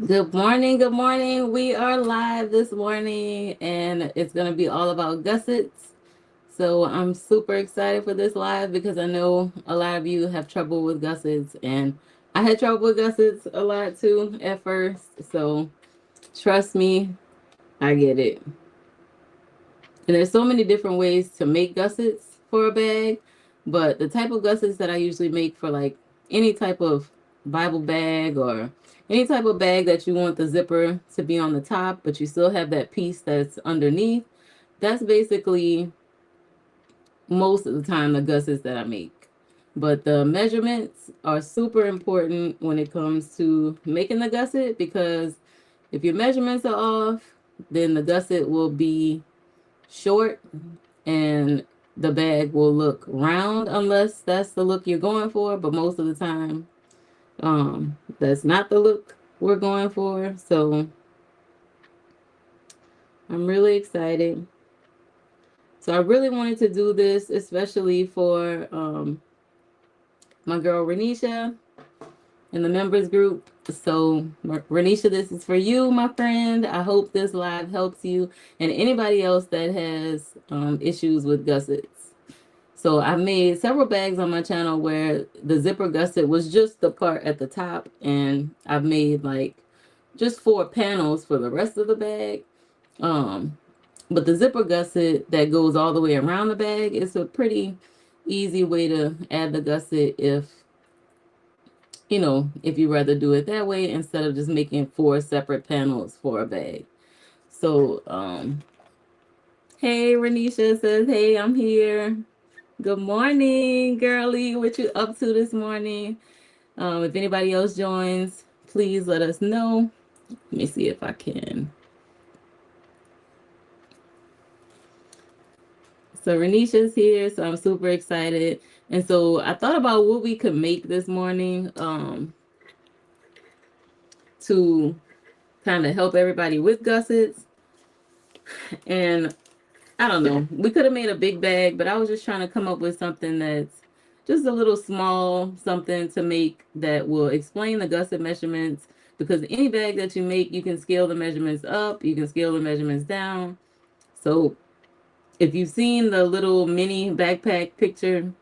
Good morning. Good morning. We are live this morning and it's going to be all about gussets. So I'm super excited for this live because I know a lot of you have trouble with gussets and I had trouble with gussets a lot too at first. So trust me, I get it. And there's so many different ways to make gussets for a bag, but the type of gussets that I usually make for like any type of Bible bag or any type of bag that you want the zipper to be on the top, but you still have that piece that's underneath, that's basically most of the time the gussets that I make. But the measurements are super important when it comes to making the gusset because if your measurements are off, then the gusset will be short and the bag will look round unless that's the look you're going for, but most of the time that's not the look we're going for. So I'm really excited. So I really wanted to do this especially for my girl Renisha in the members group. So Renisha, this is for you, my friend. I hope this live helps you and anybody else that has issues with gussets. So I made several bags on my channel where the zipper gusset was just the part at the top, and I've made like just 4 panels for the rest of the bag. Um, but the zipper gusset that goes all the way around the bag is a pretty easy way to add the gusset if you rather do it that way instead of just making 4 separate panels for a bag. So, hey, Renisha says, hey, I'm here. Good morning, girlie. What you up to this morning? If anybody else joins, please let us know. Let me see if I can. So Renisha's here, so I'm super excited. And so I thought about what we could make this morning to kind of help everybody with gussets. And I don't know, we could have made a big bag, but I was just trying to come up with something that's just a little small something to make that will explain the gusset measurements. Because any bag that you make, you can scale the measurements up, you can scale the measurements down. So if you've seen the little mini backpack picture,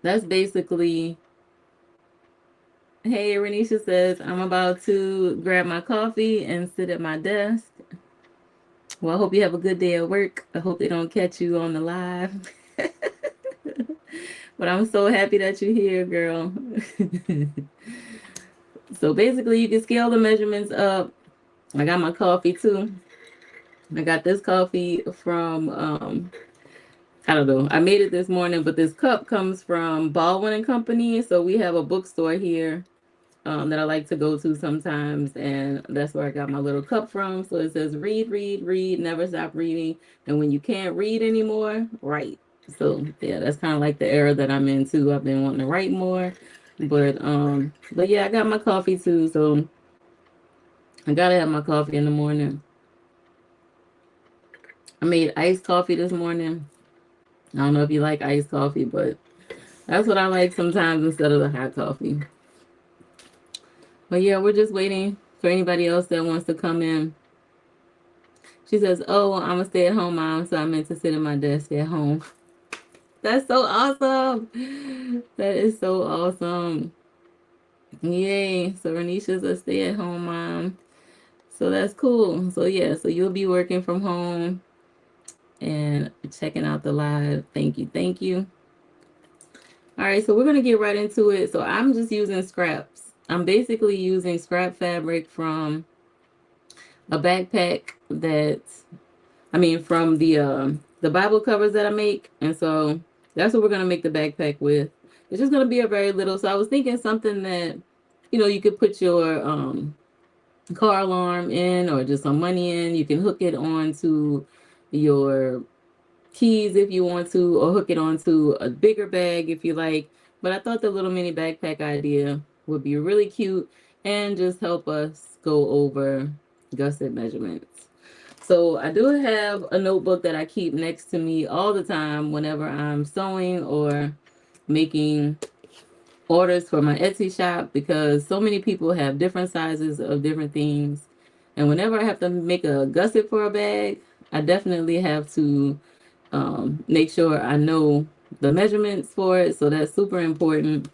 that's basically, hey, Renisha says, I'm about to grab my coffee and sit at my desk. Well, I hope you have a good day at work. I hope they don't catch you on the live. But I'm so happy that you're here, girl. So basically, you can scale the measurements up. I got my coffee too. I got this coffee from, I don't know, I made it this morning, but this cup comes from Baldwin and Company. So we have a bookstore here that I like to go to sometimes. And that's where I got my little cup from. So it says, read, read, read, never stop reading. And when you can't read anymore, write. So yeah, that's kind of like the era that I'm in too. I've been wanting to write more. But yeah, I got my coffee too. So I gotta have my coffee in the morning. I made iced coffee this morning. I don't know if you like iced coffee, but that's what I like sometimes instead of the hot coffee. But yeah, we're just waiting for anybody else that wants to come in. She says, oh, I'm a stay-at-home mom, so I meant to sit at my desk at home. That's so awesome. That is so awesome. Yay. So Renisha's a stay-at-home mom. So that's cool. So yeah, so you'll be working from home and checking out the live. Thank you. Thank you. All right, so we're going to get right into it. So I'm just using scraps. I'm basically using scrap fabric from a backpack from the Bible covers that I make. And so that's what we're going to make the backpack with. It's just going to be a very little. So I was thinking something that, you could put your car alarm in or just some money in. You can hook it onto your keys if you want to, or hook it onto a bigger bag if you like. But I thought the little mini backpack idea would be really cute and just help us go over gusset measurements. So I do have a notebook that I keep next to me all the time whenever I'm sewing or making orders for my Etsy shop because so many people have different sizes of different things. And whenever I have to make a gusset for a bag, I definitely have to make sure I know the measurements for it. So that's super important.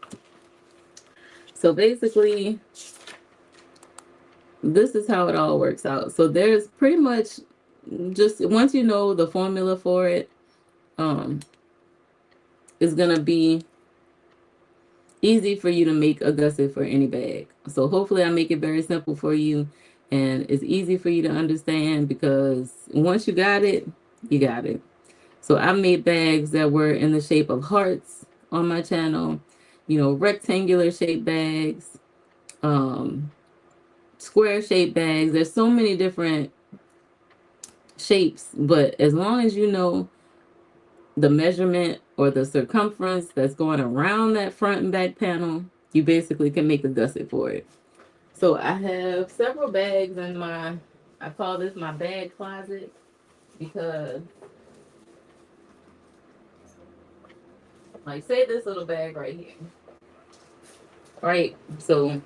So basically, this is how it all works out. So there's pretty much just once you know the formula for it, um, it's gonna be easy for you to make a gusset for any bag. So hopefully I make it very simple for you and it's easy for you to understand because once you got it, you got it. So I made bags that were in the shape of hearts on my channel, you know, rectangular shaped bags, um, square shaped bags. There's so many different shapes, but as long as you know the measurement or the circumference that's going around that front and back panel, you basically can make a gusset for it. So I have several bags in I call this my bag closet because, like, say this little bag right here, right? So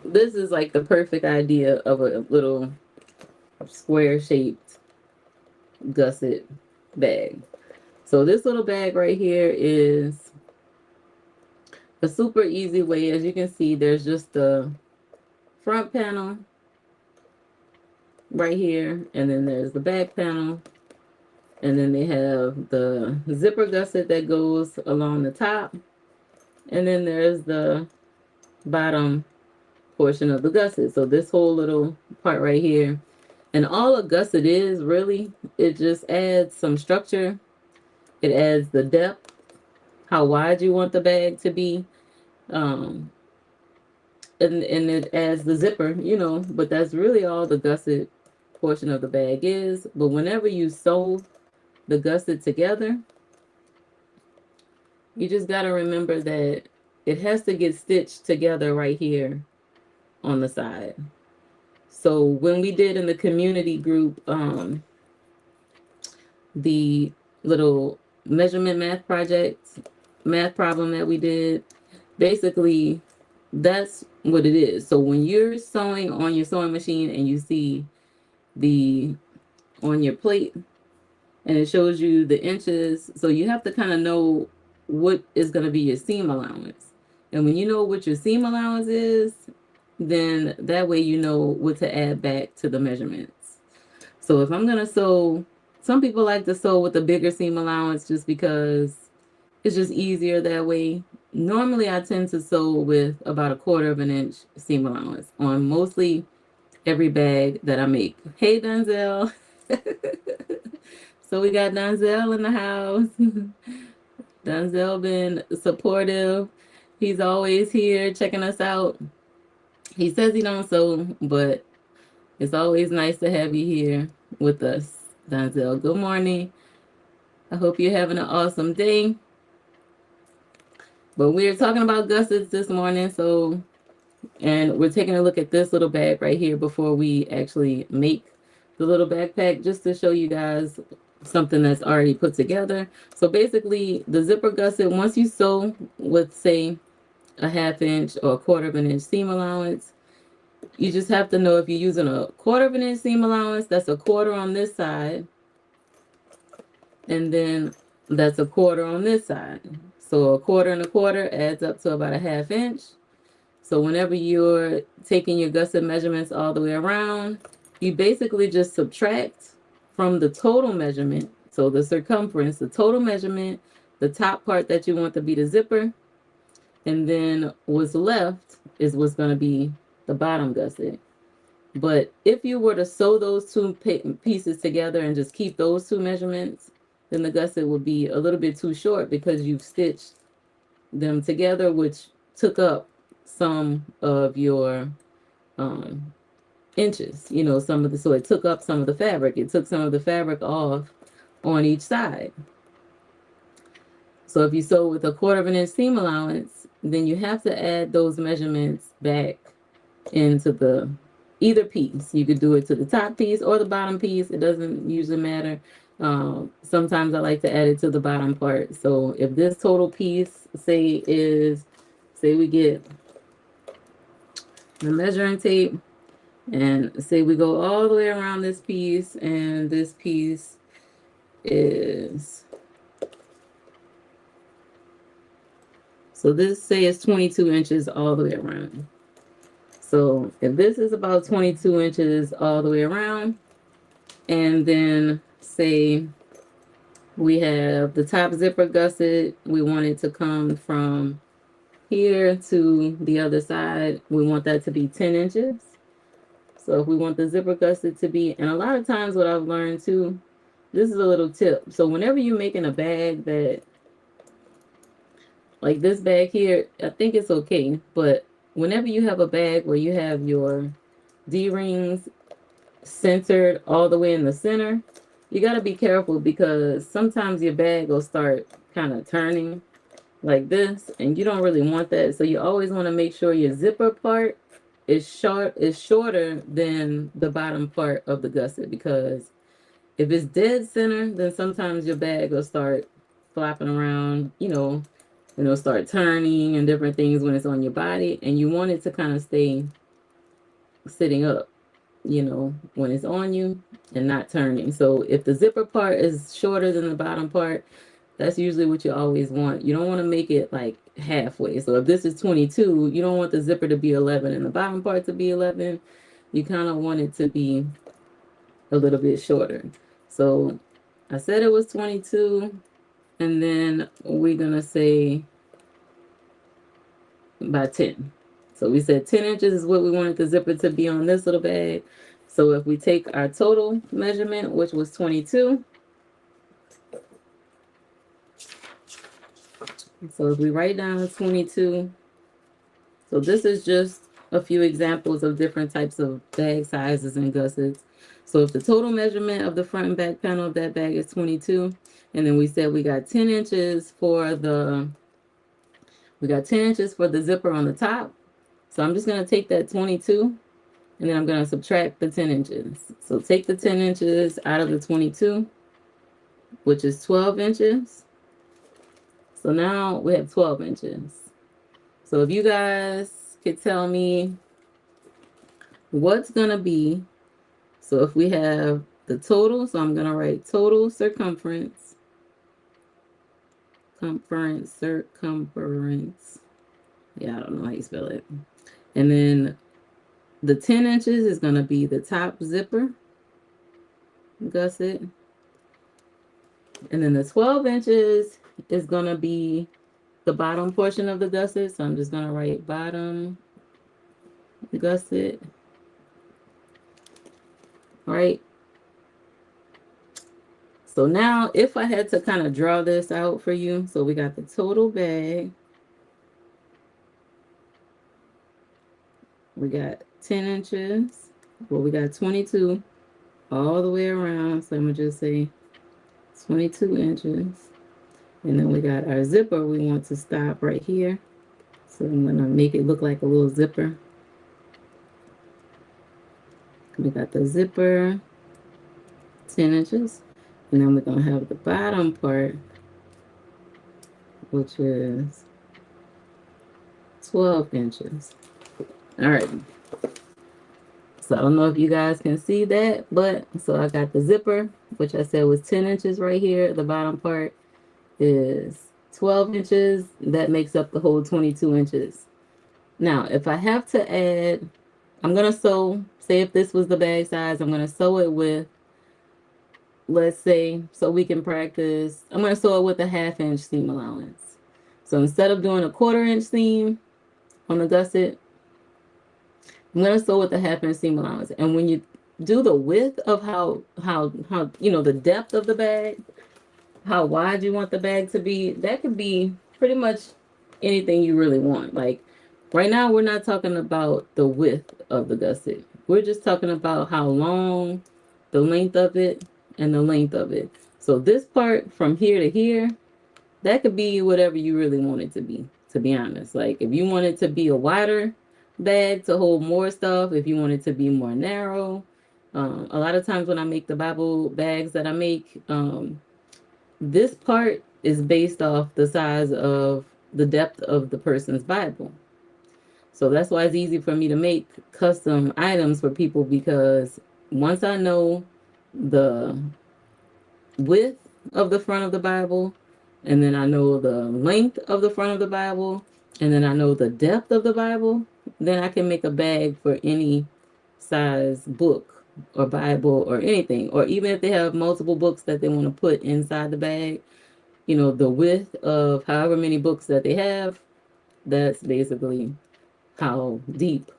this is like the perfect idea of a little square shaped gusset bag. So this little bag right here is a super easy way. As you can see, there's just the front panel right here, and then there's the back panel, and then they have the zipper gusset that goes along the top, and then there's the bottom portion of the gusset. So this whole little part right here, and all a gusset is really, it just adds some structure. It adds the depth, how wide you want the bag to be, um, and it adds the zipper, you know, but that's really all the gusset portion of the bag is. But whenever you sew the gusset together, you just got to remember that it has to get stitched together right here on the side. So when we did in the community group, the little measurement math problem that we did, basically that's what it is. So when you're sewing on your sewing machine and you see the on your plate and it shows you the inches, so you have to kind of know what is going to be your seam allowance. And when you know what your seam allowance is, then that way you know what to add back to the measurements. So if I'm going to sew, some people like to sew with a bigger seam allowance just because it's just easier that way. Normally I tend to sew with about 1/4 of an inch seam allowance on mostly every bag that I make. Hey, Denzel. So we got Denzel in the house. Denzel been supportive. He's always here checking us out. He says he don't sew, but it's always nice to have you here with us, Denzel. Good morning. I hope you're having an awesome day. But we're talking about gussets this morning, so, and we're taking a look at this little bag right here before we actually make the little backpack, just to show you guys something that's already put together. So basically, the zipper gusset, once you sew with, say, a 1/2 inch or 1/4 of an inch seam allowance, you just have to know if you're using a 1/4 of an inch seam allowance, that's 1/4 on this side, and then that's 1/4 on this side. So 1/4 and 1/4 adds up to about a 1/2 inch. So whenever you're taking your gusset measurements all the way around, you basically just subtract from the total measurement. So the circumference, the total measurement, the top part that you want to be the zipper, and then what's left is what's going to be the bottom gusset. But if you were to sew those two pieces together and just keep those two measurements, then the gusset would be a little bit too short because you've stitched them together, which took up some of your inches, you know, so it took up some of the fabric. It took some of the fabric off on each side. So if you sew with 1/4 of an inch seam allowance, then you have to add those measurements back into the either piece. You could do it to the top piece or the bottom piece. It doesn't usually matter. Sometimes I like to add it to the bottom part. So if this total piece, say, is say we get the measuring tape, and say we go all the way around this piece, and this piece is, so this say is 22 inches all the way around. So if this is about 22 inches all the way around, and then say we have the top zipper gusset, we want it to come from here to the other side, we want that to be 10 inches. So if we want the zipper gusset to be, and a lot of times what I've learned too, this is a little tip. So whenever you're making a bag that, like this bag here, I think it's okay. But whenever you have a bag where you have your D-rings centered all the way in the center, you got to be careful because sometimes your bag will start kind of turning like this, and you don't really want that. So you always want to make sure your zipper part is shorter than the bottom part of the gusset, because if it's dead center, then sometimes your bag will start flopping around, and it'll start turning and different things when it's on your body, and you want it to kind of stay sitting up, when it's on you and not turning. So if the zipper part is shorter than the bottom part, that's usually what you always want. You don't want to make it like halfway. So if this is 22, you don't want the zipper to be 11 and the bottom part to be 11. You kind of want it to be a little bit shorter. So I said it was 22, and then we're going to say by 10. So we said 10 inches is what we wanted the zipper to be on this little bag. So if we take our total measurement, which was 22, so if we write down 22, so this is just a few examples of different types of bag sizes and gussets. So if the total measurement of the front and back panel of that bag is 22, and then we said we got 10 inches for the zipper on the top. So I'm just going to take that 22, and then I'm going to subtract the 10 inches. So take the 10 inches out of the 22, which is 12 inches. So now we have 12 inches. So if you guys could tell me what's going to be, so if we have the total, so I'm going to write total circumference. Circumference. Yeah, I don't know how you spell it. And then the 10 inches is going to be the top zipper gusset. And then the 12 inches is going to be the bottom portion of the gusset. So I'm just going to write bottom gusset. All right. So now if I had to kind of draw this out for you, so we got the total bag. We got 10 inches. Well, we got 22 all the way around. So I'm going to just say 22 inches. And then we got our zipper. We want to stop right here. So I'm going to make it look like a little zipper. We got the zipper, 10 inches. And then we're going to have the bottom part, which is 12 inches. All right. So I don't know if you guys can see that, but so I got the zipper, which I said was 10 inches right here. The bottom part is 12 inches. That makes up the whole 22 inches. Now, if I have to add, I'm going to sew, say if this was the bag size, I'm going to sew it with, let's say, so we can practice, I'm going to sew it with a 1/2 inch seam allowance. So instead of doing a 1/4 inch seam on the gusset, I'm going to sew with a 1/2 inch seam allowance. And when you do the width of how the depth of the bag, how wide you want the bag to be, that could be pretty much anything you really want. Like right now, we're not talking about the width of the gusset. We're just talking about how long, the length of it, and the length of it. So this part from here to here, that could be whatever you really want it to be honest. Like if you want it to be a wider bag to hold more stuff, if you want it to be more narrow. A lot of times when I make the Bible bags that I make, this part is based off the size of the depth of the person's Bible. So that's why it's easy for me to make custom items for people, because once I know the width of the front of the Bible, and then I know the length of the front of the Bible, and then I know the depth of the Bible, then I can make a bag for any size book or Bible or anything. Or even if they have multiple books that they want to put inside the bag, the width of however many books that they have, that's basically how deep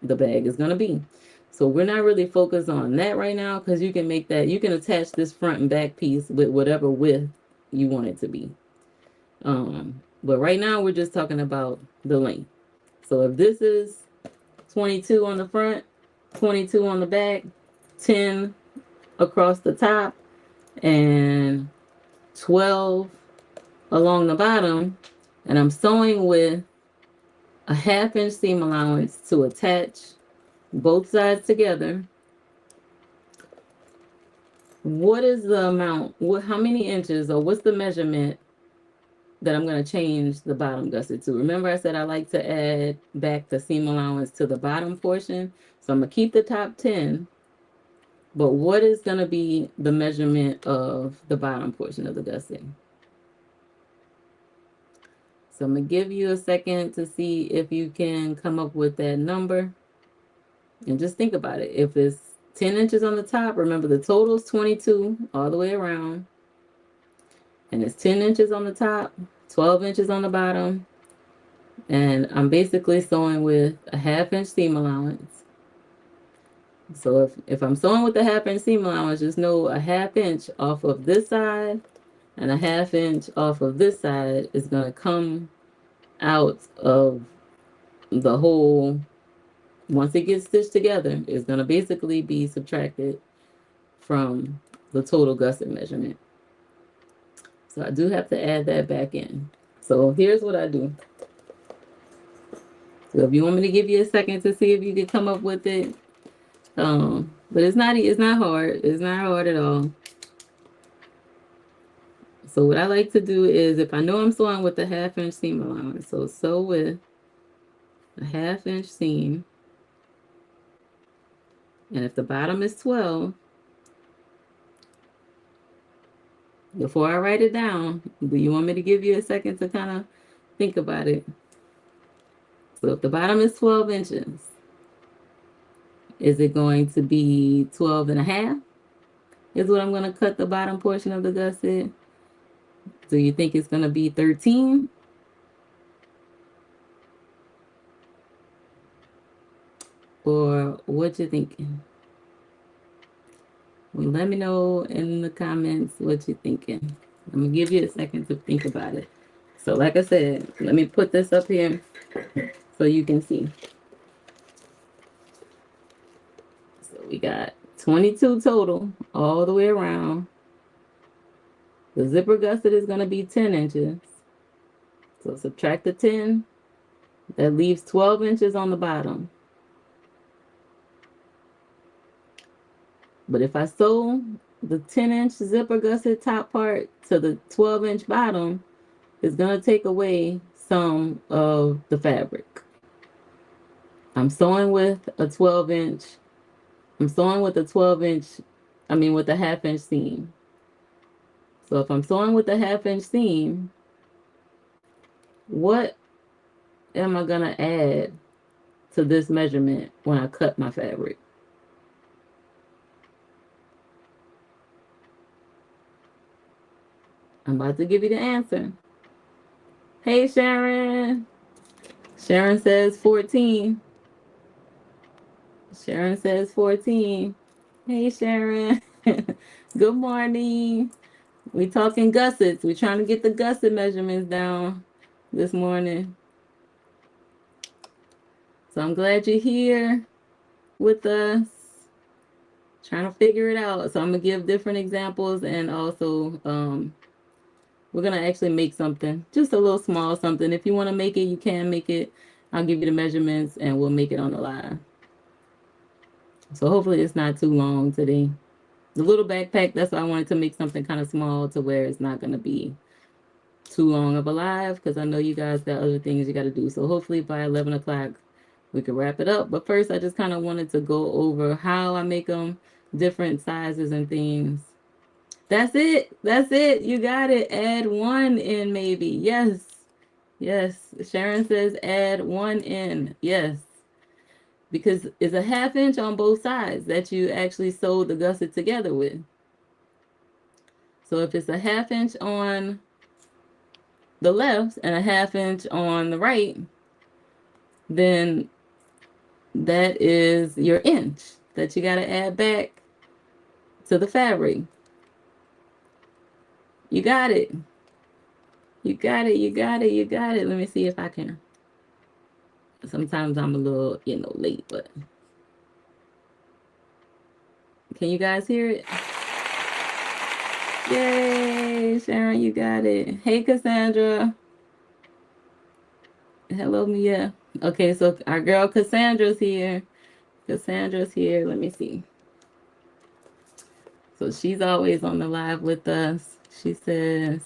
the bag is going to be. So we're not really focused on that right now, because you can make that, you can attach this front and back piece with whatever width you want it to be. But right now we're just talking about the length. So if this is 22 on the front, 22 on the back, 10 across the top, and 12 along the bottom, and I'm sewing with a 1/2 inch seam allowance to attach both sides together, what is the amount, how many inches, or what's the measurement that I'm going to change the bottom gusset to? Remember I said I like to add back the seam allowance to the bottom portion. So I'm going to keep the top 10, but what is going to be the measurement of the bottom portion of the gusset? So I'm going to give you a second to see if you can come up with that number. And just think about it. If it's 10 inches on the top, remember the total is 22 all the way around. And it's 10 inches on the top, 12 inches on the bottom. And I'm basically sewing with a 1/2 inch seam allowance. So if I'm sewing with a 1/2 inch seam allowance, just know a 1/2 inch off of this side and a 1/2 inch off of this side is going to come out of the whole. Once it gets stitched together, it's going to basically be subtracted from the total gusset measurement. So I do have to add that back in. So here's what I do. So if you want me to give you a second to see if you can come up with it, but it's not hard. It's not hard at all. So what I like to do is, if I know I'm sewing with a 1/2 inch seam allowance, so sew with a 1/2 inch seam. And if the bottom is 12, before I write it down, do you want me to give you a second to kind of think about it? So if the bottom is 12 inches, is it going to be 12 and a half? Is what I'm going to cut the bottom portion of the gusset? Do you think it's going to be 13? Or what you thinking? Well, let me know in the comments what you're thinking. I'm going to give you a second to think about it. So like I said, let me put this up here so you can see. So we got 22 total all the way around. The zipper gusset is going to be 10 inches. So subtract the 10. That leaves 12 inches on the bottom. But if I sew the 10-inch zipper gusset top part to the 12-inch bottom, it's going to take away some of the fabric. I'm sewing with a 12-inch. I'm sewing with a 12-inch, with a 1/2 inch seam. So if I'm sewing with a 1/2 inch seam, what am I going to add to this measurement when I cut my fabric? I'm about to give you the answer. Hey, Sharon. Sharon says 14. Sharon says 14. Hey, Sharon. Good morning. We talking gussets. We're trying to get the gusset measurements down this morning. So I'm glad you're here with us, trying to figure it out. So I'm going to give different examples, and also we're going to actually make something, just a little small something. If you want to make it, you can make it. I'll give you the measurements, and we'll make it on the live. So hopefully it's not too long today. The little backpack, that's why I wanted to make something kind of small to where it's not going to be too long of a live because I know you guys got other things you got to do. So hopefully by 11 o'clock we can wrap it up. But first, I just kind of wanted to go over how I make them different sizes and things. That's it. That's it. You got it. Add one in maybe. Yes. Yes. Sharon says add one in. Yes. Because it's a 1/2 inch on both sides that you actually sew the gusset together with. So if it's a 1/2 inch on the left and a 1/2 inch on the right, then that is your inch that you got to add back to the fabric. You got it. You got it. You got it. You got it. Let me see if I can. Sometimes I'm a little, late, but can you guys hear it? Yay, Sharon, you got it. Hey, Cassandra. Hello, Mia. Okay, so our girl Cassandra's here. Cassandra's here. Let me see. So she's always on the live with us. She says,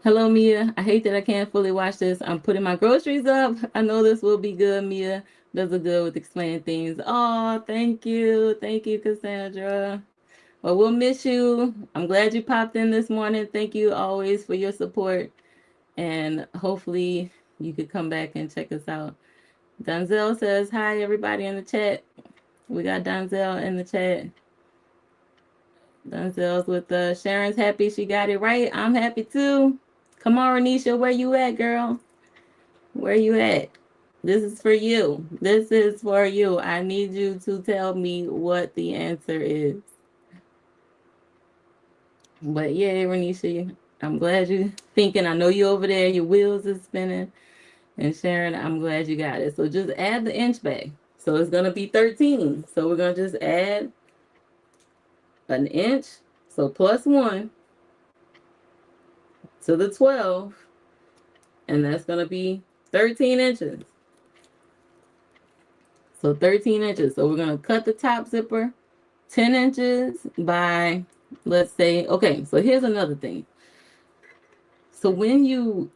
hello, Mia. I hate that I can't fully watch this. I'm putting my groceries up. I know this will be good. Mia does a good with explaining things. Oh, thank you. Thank you, Cassandra. Well, we'll miss you. I'm glad you popped in this morning. Thank you always for your support. And hopefully you could come back and check us out. Donzel says, hi, everybody in the chat. We got Donzel in the chat. Donzel's with us. Sharon's happy she got it right. I'm happy too. Come on, Renisha. Where you at, girl? Where you at? This is for you. This is for you. I need you to tell me what the answer is. But yeah, Renisha, I'm glad you're thinking. I know you over there. Your wheels is spinning. And Sharon, I'm glad you got it. So just add the inch back. So it's going to be 13. So we're going to just add an inch. So plus 1 to the 12. And that's going to be 13 inches. So 13 inches. So we're going to cut the top zipper 10 inches by, let's say, okay, so here's another thing. So when you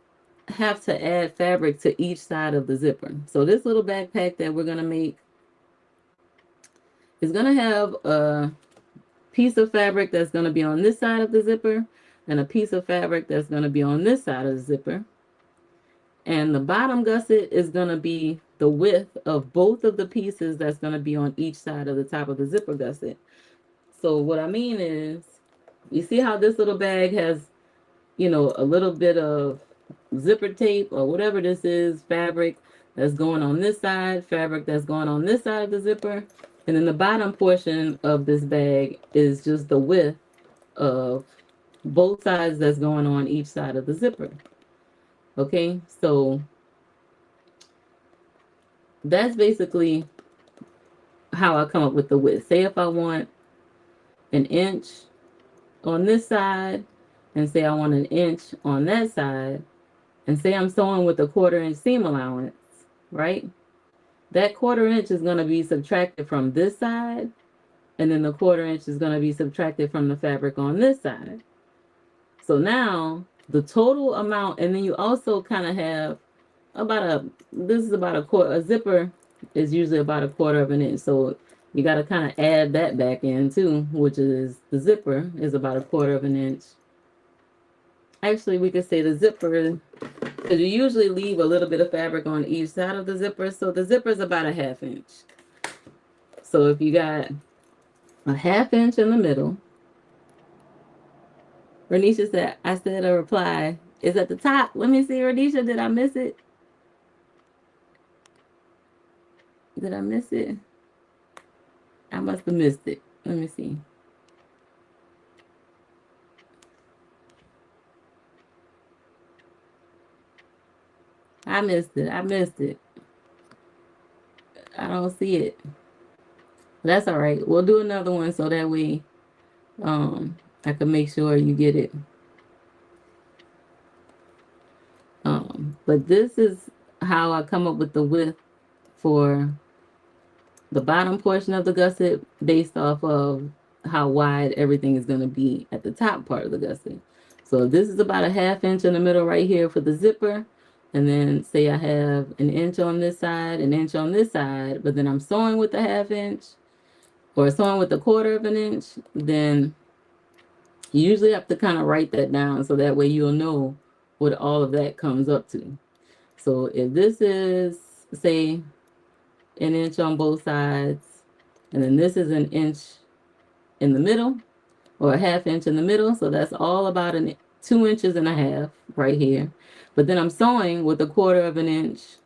have to add fabric to each side of the zipper. So this little backpack that we're going to make is going to have a piece of fabric that's going to be on this side of the zipper and a piece of fabric that's going to be on this side of the zipper. And the bottom gusset is going to be the width of both of the pieces that's going to be on each side of the top of the zipper gusset. So what I mean is, you see how this little bag has, a little bit of zipper tape or whatever this is, fabric that's going on this side, fabric that's going on this side of the zipper. And then the bottom portion of this bag is just the width of both sides that's going on each side of the zipper. Okay, so that's basically how I come up with the width. Say if I want an inch on this side, and say I want an inch on that side, and say I'm sewing with a 1/4 inch seam allowance, right? That 1/4 inch is going to be subtracted from this side, and then the 1/4 inch is going to be subtracted from the fabric on this side. So now the total amount, and then you also kind of have this is about a zipper is usually about a 1/4 of an inch. So you got to kind of add that back in too, which is the zipper is about a 1/4 of an inch. Actually, we could say the zipper, because you usually leave a little bit of fabric on each side of the zipper. So the zipper is about a 1/2 inch. So if you got a 1/2 inch in the middle, Renisha said, I said a reply is at the top. Let me see, Renisha, did I miss it? Did I miss it? I must have missed it. Let me see. I missed it. I missed it. I don't see it. That's all right. We'll do another one so that way I can make sure you get it. But this is how I come up with the width for the bottom portion of the gusset based off of how wide everything is going to be at the top part of the gusset. So this is about a 1/2 inch in the middle right here for the zipper. And then say I have 1 inch on this side, 1 inch on this side, but then I'm sewing with a 1/2 inch or sewing with 1/4 of an inch, then you usually have to kind of write that down so that way you'll know what all of that comes up to. So if this is, say, 1 inch on both sides, and then this is 1 inch in the middle, or a 1/2 inch in the middle, so that's all about 2.5 inches right here. But then I'm sewing with 1/4 of an inch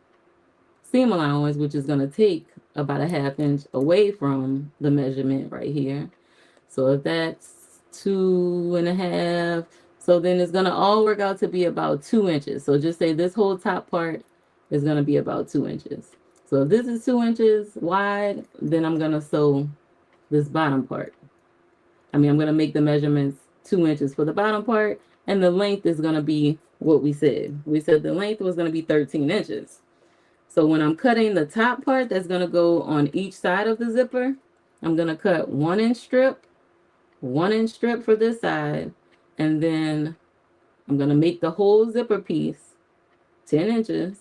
seam allowance, which is going to take about a 1/2 inch away from the measurement right here. So if that's 2.5, so then it's going to all work out to be about 2 inches. So just say this whole top part is going to be about 2 inches. So if this is 2 inches wide, then I'm going to sew this bottom part. I'm going to make the measurements 2 inches for the bottom part, and the length is going to be what we said. We said the length was going to be 13 inches. So when I'm cutting the top part that's going to go on each side of the zipper, I'm going to cut 1 inch strip, 1 inch strip for this side, and then I'm going to make the whole zipper piece 10 inches.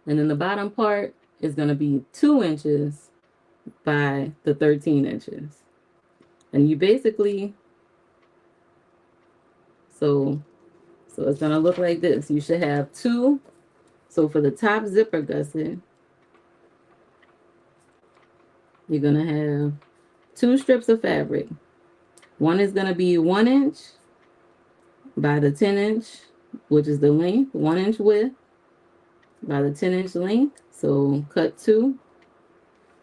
And then the bottom part is going to be 2 inches by the 13 inches. And you basically, so it's going to look like this. You should have two. So for the top zipper gusset, you're going to have 2 strips of fabric. One is going to be 1 inch by the 10 inch, which is the length, 1 inch width by the 10 inch length. So cut 2.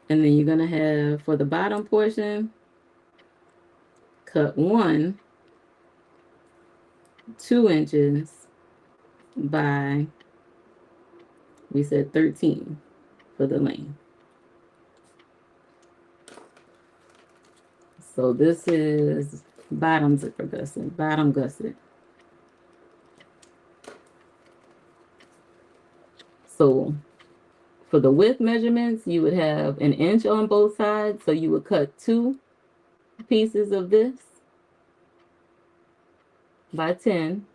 And then you're going to have, for the bottom portion, cut 1, 2 inches by, we said 13 for the length. So this is bottom zipper gusset, bottom gusset. So for the width measurements, you would have 1 inch on both sides. So you would cut 2 pieces of this by 10.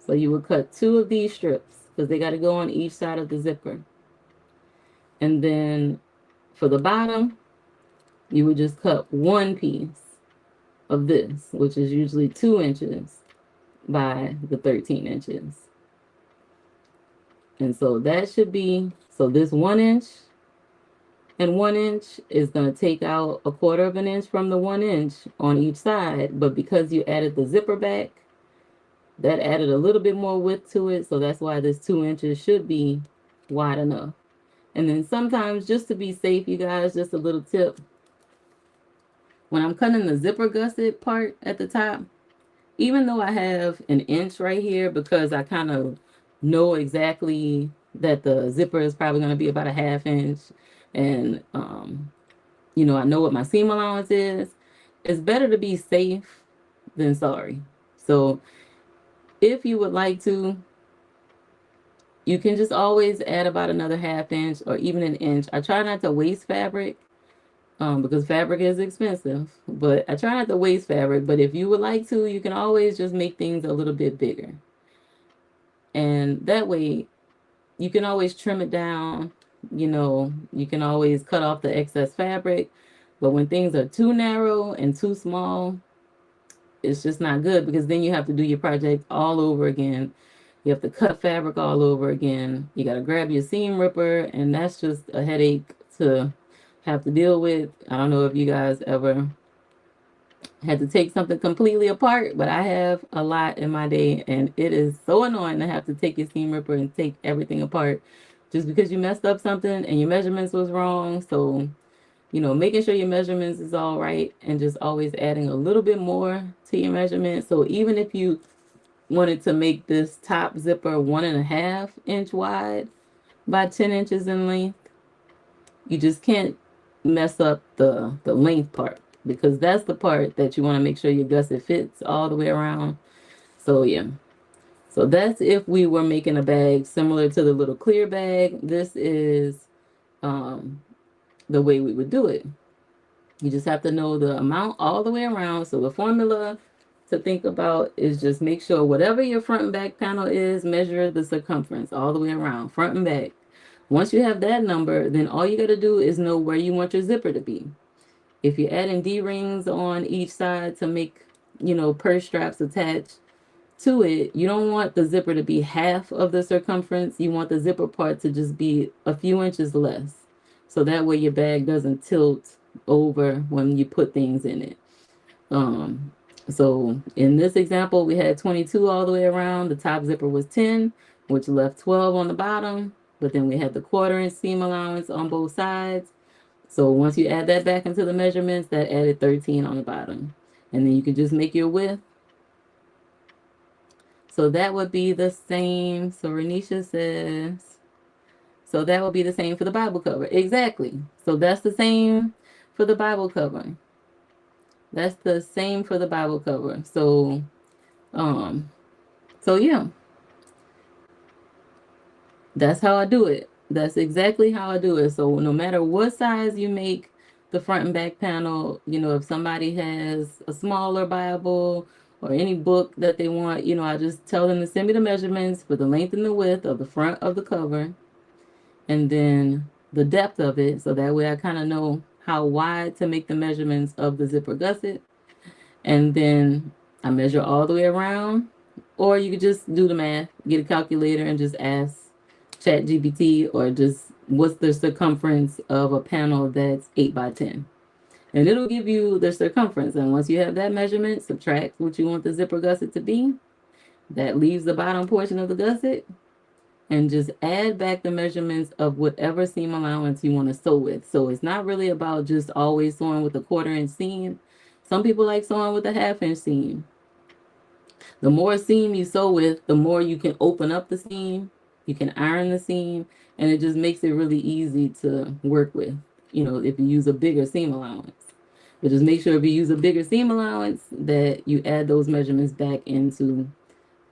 So you would cut 2 of these strips because they got to go on each side of the zipper. And then for the bottom, you would just cut 1 piece of this, which is usually 2 inches by the 13 inches. And so that should be, so this 1 inch and 1 inch is going to take out 1/4 of an inch from the 1 inch on each side. But because you added the zipper back, that added a little bit more width to it. So that's why this 2 inches should be wide enough. And then sometimes, just to be safe, you guys, just a little tip. When I'm cutting the zipper gusset part at the top, even though I have 1 inch right here, because I kind of know exactly that the zipper is probably going to be about a 1/2 inch, and I know what my seam allowance is, it's better to be safe than sorry. So if you would like to, you can just always add about another 1/2 inch or even 1 inch. I try not to waste fabric because fabric is expensive, but I try not to waste fabric. But if you would like to, you can always just make things a little bit bigger. And that way you can always trim it down. You can always cut off the excess fabric. But when things are too narrow and too small, it's just not good, because then you have to do your project all over again. You have to cut fabric all over again. You got to grab your seam ripper, and that's just a headache to have to deal with. I don't know if you guys ever had to take something completely apart, but I have a lot in my day, and it is so annoying to have to take your seam ripper and take everything apart just because you messed up something and your measurements was wrong. So making sure your measurements is all right, and just always adding a little bit more to your measurement. So even if you wanted to make this top zipper 1.5 inch wide by 10 inches in length, you just can't mess up the length part, because that's the part that you want to make sure your gusset fits all the way around. So yeah, so that's if we were making a bag similar to the little clear bag. This is the way we would do it. You just have to know the amount all the way around. So the formula to think about is just make sure whatever your front and back panel is, measure the circumference all the way around, front and back. Once you have that number, then all you got to do is know where you want your zipper to be. If you're adding D-rings on each side to make, purse straps attached to it, you don't want the zipper to be half of the circumference. You want the zipper part to just be a few inches less. So that way your bag doesn't tilt over when you put things in it. Um, so in this example, we had 22 all the way around. The top zipper was 10, which left 12 on the bottom. But then we had the 1/4 inch seam allowance on both sides. So once you add that back into the measurements, that added 13 on the bottom. And then you can just make your width. So that would be the same. So Renisha says, so that would be the same for the Bible cover. Exactly. So that's the same for the Bible cover. That's the same for the Bible cover. So, yeah, that's how I do it. That's exactly how I do it. So no matter what size you make the front and back panel, if somebody has a smaller Bible or any book that they want, I just tell them to send me the measurements for the length and the width of the front of the cover, and then the depth of it. So that way I kind of know how wide to make the measurements of the zipper gusset. And then I measure all the way around, or you could just do the math, get a calculator and just ask ChatGPT, or just what's the circumference of a panel that's 8 by 10. And it'll give you the circumference. And once you have that measurement, subtract what you want the zipper gusset to be. That leaves the bottom portion of the gusset. And just add back the measurements of whatever seam allowance you want to sew with. So it's not really about just always sewing with a 1/4 inch seam. Some people like sewing with a 1/2 inch seam. The more seam you sew with, the more you can open up the seam, you can iron the seam, and it just makes it really easy to work with, if you use a bigger seam allowance. But just make sure if you use a bigger seam allowance that you add those measurements back into,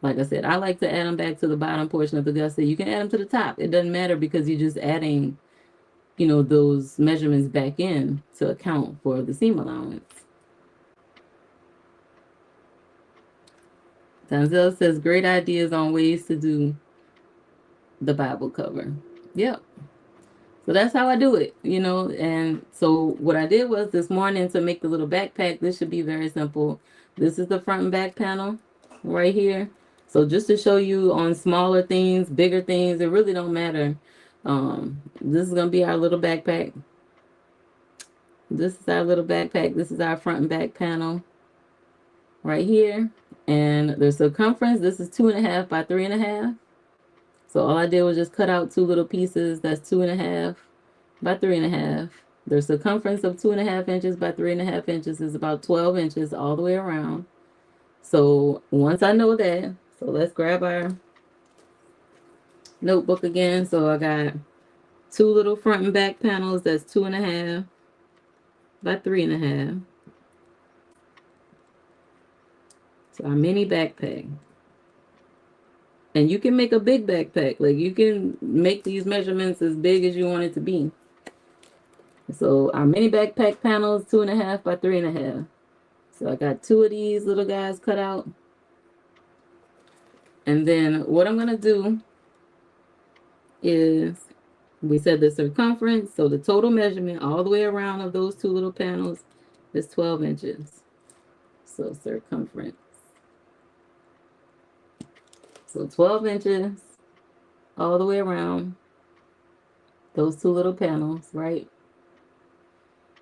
like I said, I like to add them back to the bottom portion of the gusset. You can add them to the top. It doesn't matter because you're just adding, those measurements back in to account for the seam allowance. Denzel says, great ideas on ways to do the Bible cover. Yep. So that's how I do it, And so what I did was this morning to make the little backpack, this should be very simple. This is the front and back panel right here. So just to show you on smaller things, bigger things, it really don't matter. This is going to be our little backpack. This is our little backpack. This is our front and back panel right here. And the circumference, this is 2.5 by 3.5. So all I did was just cut out 2 little pieces. That's 2.5 by 3.5. The circumference of 2.5 inches by 3.5 inches is about 12 inches all the way around. So once I know that, so let's grab our notebook again. So I got 2 little front and back panels. That's 2.5 by 3.5. So our mini backpack. And you can make a big backpack. Like you can make these measurements as big as you want it to be. So our mini backpack panel is 2.5 by 3.5. So I got 2 of these little guys cut out. And then what I'm going to do is, we said the circumference. So the total measurement all the way around of those 2 little panels is 12 inches. So circumference. So 12 inches all the way around those 2 little panels, right?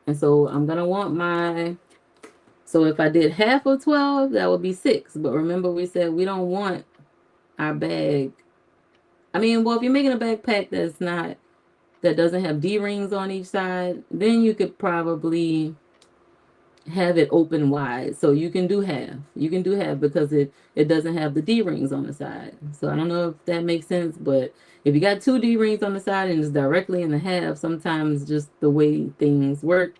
And so I'm going to want so if I did half of 12, that would be 6. But remember we said we don't want our bag. Well, if you're making a backpack that doesn't have D-rings on each side, then you could probably have it open wide. So you can do half. You can do half because it doesn't have the D-rings on the side. So I don't know if that makes sense, but if you got 2 D-rings on the side and it's directly in the half, sometimes just the way things work,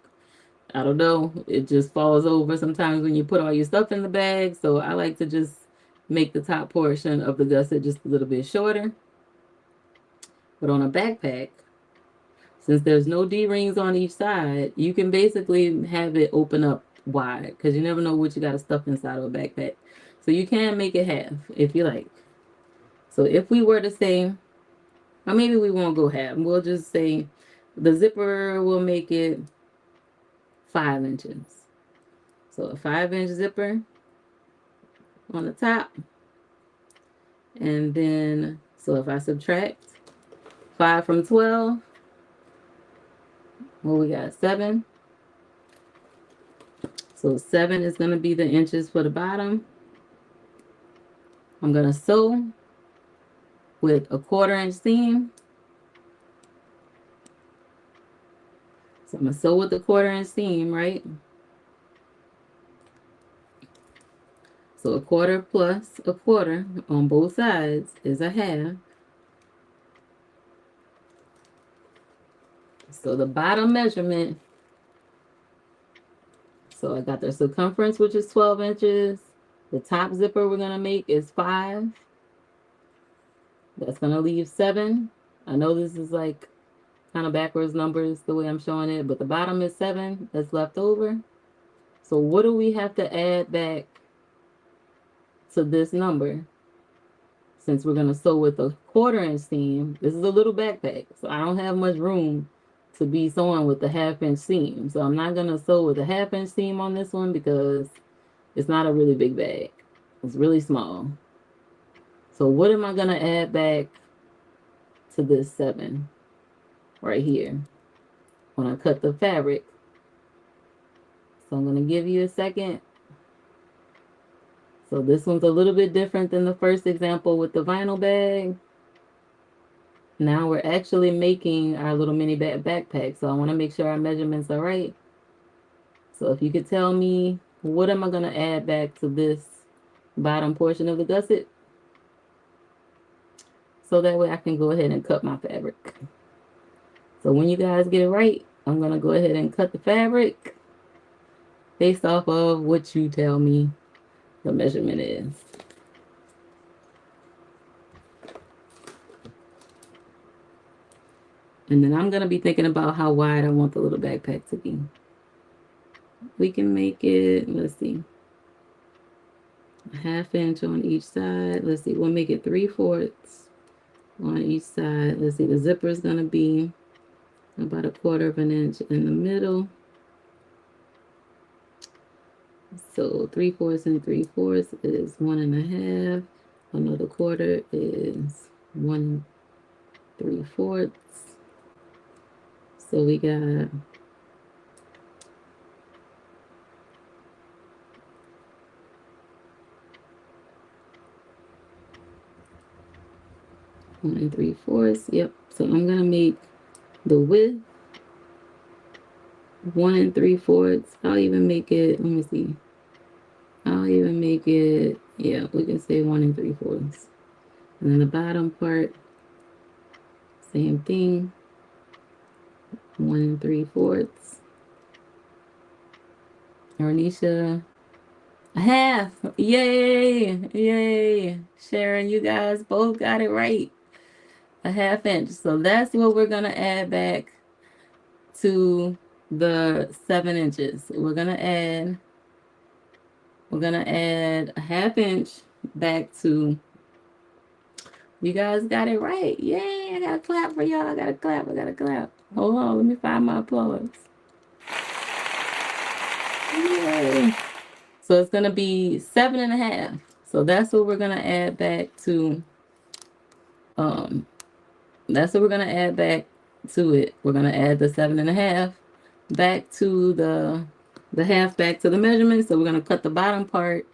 I don't know, it just falls over sometimes when you put all your stuff in the bag. So I like to just make the top portion of the gusset just a little bit shorter. But on a backpack, since there's no D-rings on each side, you can basically have it open up wide because you never know what you got to stuff inside of a backpack. So you can make it half if you like. So if we were to say, or maybe we won't go half, we'll just say the zipper will make it 5 inches. So a 5-inch zipper on the top. And then, so if I subtract 5 from 12, well, we got 7. So 7 is going to be the inches for the bottom. I'm going to sew with a 1/4-inch seam. So I'm going to sew with the 1/4-inch seam, right? So a 1/4 plus a 1/4 on both sides is a 1/2. So the bottom measurement, so I got the circumference, which is 12 inches. The top zipper we're going to make is 5. That's going to leave 7. I know this is like kind of backwards numbers the way I'm showing it, but the bottom is 7 that's left over. So what do we have to add back to this number? Since we're going to sew with a 1/4-inch seam, this is a little backpack, so I don't have much room to be sewing with the 1/2-inch seam. So I'm not going to sew with a 1/2-inch seam on this one because it's not a really big bag. It's really small. So what am I going to add back to this 7 right here when I cut the fabric? So I'm going to give you a second. So this one's a little bit different than the first example with the vinyl bag. Now we're actually making our little mini backpack. So I want to make sure our measurements are right. So if you could tell me, what am I going to add back to this bottom portion of the gusset? So that way I can go ahead and cut my fabric. So when you guys get it right, I'm going to go ahead and cut the fabric based off of what you tell me the measurement is. And then I'm going to be thinking about how wide I want the little backpack to be. We can make it, let's see, a 1/2 inch on each side. Let's see, we'll make it 3/4 on each side. Let's see, the zipper is going to be about a 1/4 of an inch in the middle. So 3/4 and 3/4 is 1.5. Another 1/4 is 1 3/4. So we got 1 3/4. Yep. So I'm gonna make the width 1 3/4. I'll even make it, let me see. I'll even make it, yeah, we can say 1 3/4. And then the bottom part, same thing, 1 3/4. Arnisha, a 1/2. Yay! Yay! Sharon, you guys both got it right. A 1/2 inch. So that's what we're gonna add back to the 7 inches. We're gonna add a 1/2 inch back to, you guys got it right. Yay, I gotta clap for y'all. I gotta clap. Hold on, let me find my applause. Yay. So it's gonna be 7.5. So that's what we're gonna add back to that's what we're gonna add back to it. We're gonna add the 7.5 back to the half back to the measurement. So we're gonna cut the bottom part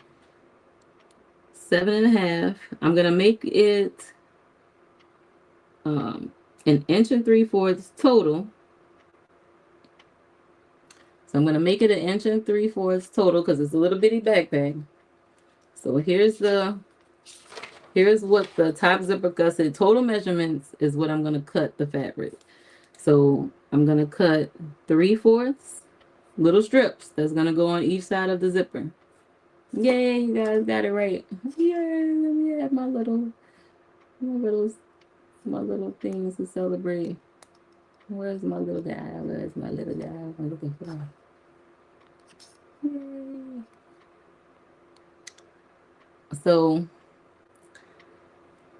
7.5. I'm gonna make it an 1 3/4 total. So I'm gonna make it an 1 3/4 total because it's a little bitty backpack. So here's what the top zipper gusset total measurements is, what I'm gonna cut the fabric. So I'm gonna cut 3/4 little strips that's gonna go on each side of the zipper. Yay, you guys got it right. Yay, let me add my little things to celebrate. Where's my little guy? I'm looking for him. So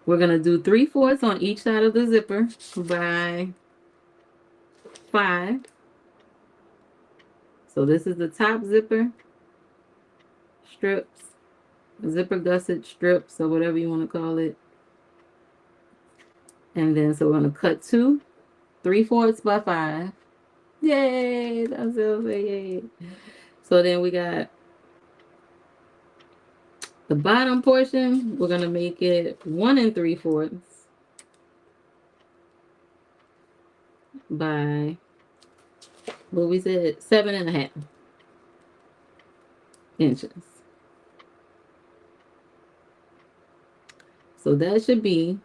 we're gonna do 3/4 on each side of the zipper by 5. So this is the top zipper strips, zipper gusset strips, or whatever you want to call it. And then so we're gonna cut 2 3/4 by 5. Yay! That's so yay. So then we got the bottom portion. We're gonna make it 1 3/4 by what we said 7.5 inches. So that should be,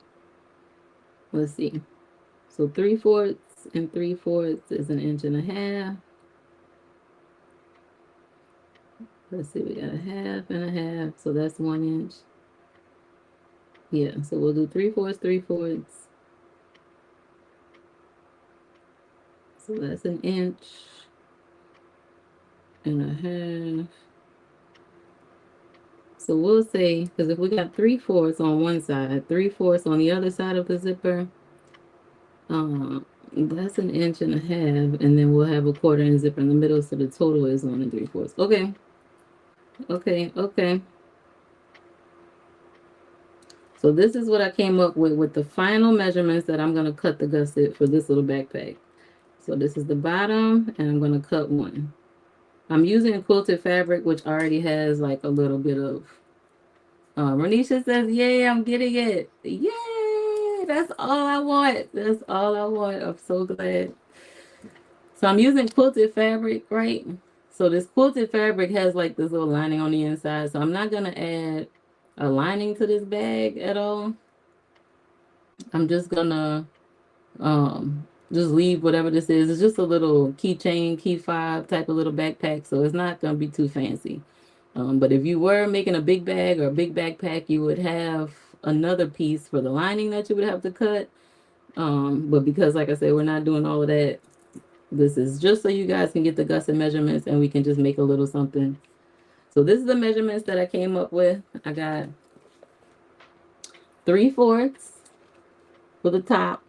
let's see. So 3/4 and 3/4 is 1.5 inches. Let's see, we got 1/2 and 1/2, so that's 1 inch. Yeah, so we'll do 3/4, 3/4. So that's 1.5 inches. So we'll say, because if we got 3/4 on one side, 3/4 on the other side of the zipper, that's 1.5 inches, and then we'll have a 1/4 inch zipper in the middle, so the total is 1 3/4. Okay. Okay. So this is what I came up with the final measurements that I'm gonna cut the gusset for this little backpack. So this is the bottom, and I'm gonna cut 1. I'm using quilted fabric, which already has like a little bit of. Renisha says, "Yay, I'm getting it! Yay! That's all I want. That's all I want. I'm so glad." So I'm using quilted fabric, right? So this quilted fabric has like this little lining on the inside. So I'm not gonna add a lining to this bag at all. I'm just gonna just leave whatever this is. It's just a little keychain, key fob type of little backpack. So it's not gonna be too fancy. But if you were making a big bag or a big backpack, you would have another piece for the lining that you would have to cut. But because, like I said, we're not doing all of that, this is just so you guys can get the gusset measurements and we can just make a little something. So this is the measurements that I came up with. I got 3/4 for the top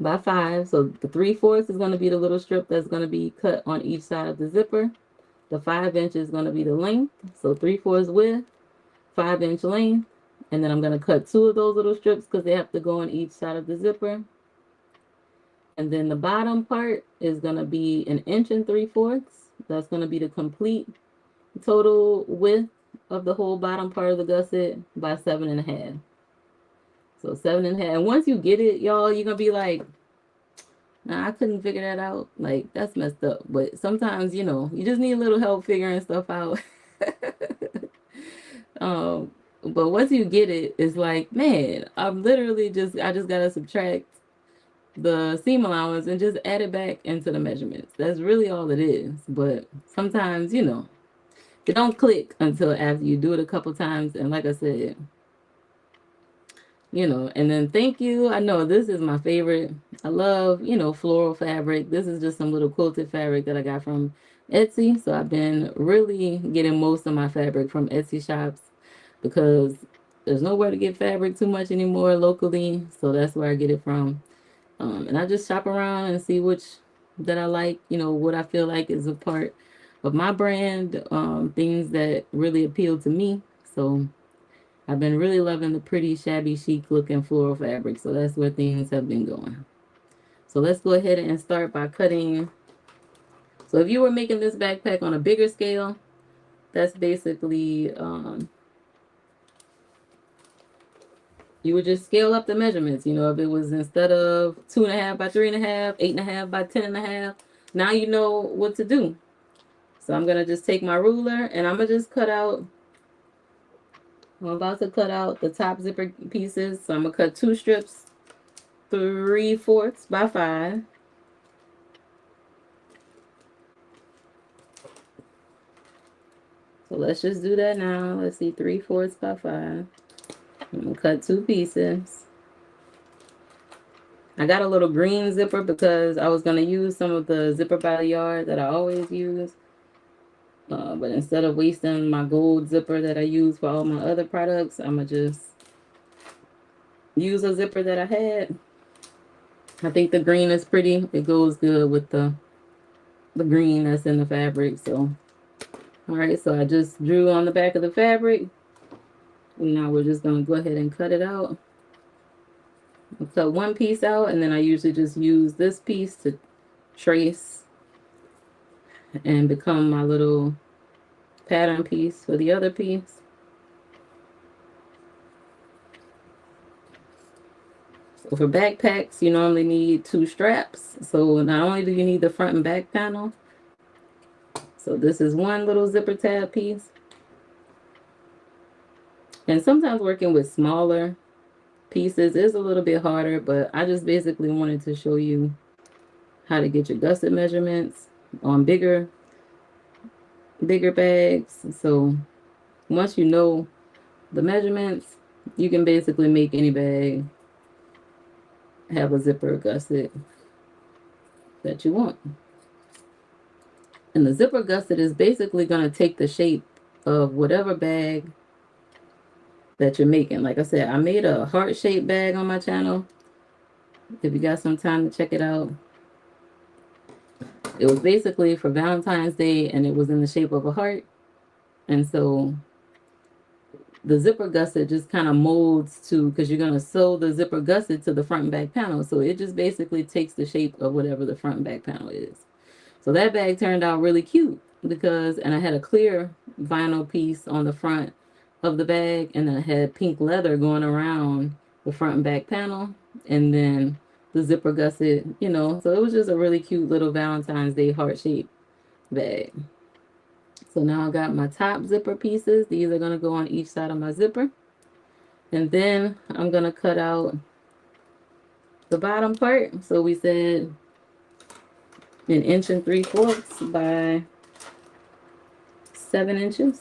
by 5. So the 3/4 is going to be the little strip that's going to be cut on each side of the zipper. The 5 inches is going to be the length. So 3/4 width, 5-inch length. And then I'm going to cut 2 of those little strips because they have to go on each side of the zipper. And then the bottom part is going to be 1 3/4. That's going to be the complete total width of the whole bottom part of the gusset by 7.5. So 7.5. And once you get it, y'all, you're going to be like, nah, I couldn't figure that out. Like, that's messed up. But sometimes, you just need a little help figuring stuff out. But once you get it, it's like, man, I just gotta subtract the seam allowance and just add it back into the measurements. That's really all it is. But sometimes, it don't click until after you do it a couple times. And like I said, and then thank you. I know this is my favorite. I love, floral fabric. This is just some little quilted fabric that I got from Etsy. So I've been really getting most of my fabric from Etsy shops because there's nowhere to get fabric too much anymore locally. So that's where I get it from. And I just shop around and see which that I like, what I feel like is a part of my brand, things that really appeal to me. So I've been really loving the pretty shabby chic looking floral fabric. So that's where things have been going. So let's go ahead and start by cutting. So if you were making this backpack on a bigger scale, that's basically, you would just scale up the measurements. If it was instead of 2.5 by 3.5, 8.5 by 10.5, now you know what to do. So I'm going to just take my ruler and I'm going to just I'm about to cut out the top zipper pieces. So I'm going to cut 2 strips, 3/4 by 5. So let's just do that now. Let's see, 3/4 by 5. I'm going to cut 2 pieces. I got a little green zipper because I was going to use some of the zipper by the yard that I always use. But instead of wasting my gold zipper that I use for all my other products, I'm going to just use a zipper that I had. I think the green is pretty. It goes good with the green that's in the fabric. So, all right, so I just drew on the back of the fabric. And now we're just going to go ahead and cut it out. I'll cut one piece out, and then I usually just use this piece to trace and become my little pattern piece for the other piece. So for backpacks, you normally need 2 straps. So not only do you need the front and back panel, so this is one little zipper tab piece. And sometimes working with smaller pieces is a little bit harder, but I just basically wanted to show you how to get your gusset measurements on bigger bags. So once you know the measurements, you can basically make any bag have a zipper gusset that you want. And the zipper gusset is basically going to take the shape of whatever bag that you're making. Like I said, I made a heart-shaped bag on my channel. If you got some time to check it out. It was basically for Valentine's Day, and it was in the shape of a heart. And so the zipper gusset just kind of molds to, because you're going to sew the zipper gusset to the front and back panel. So it just basically takes the shape of whatever the front and back panel is. So that bag turned out really cute because, and I had a clear vinyl piece on the front of the bag, and I had pink leather going around the front and back panel, and then the zipper gusset, you know. So it was just a really cute little Valentine's Day heart-shaped bag. So now I got my top zipper pieces. These are going to go on each side of my zipper. And then I'm going to cut out the bottom part. So we said 1 3/4 by 7 inches.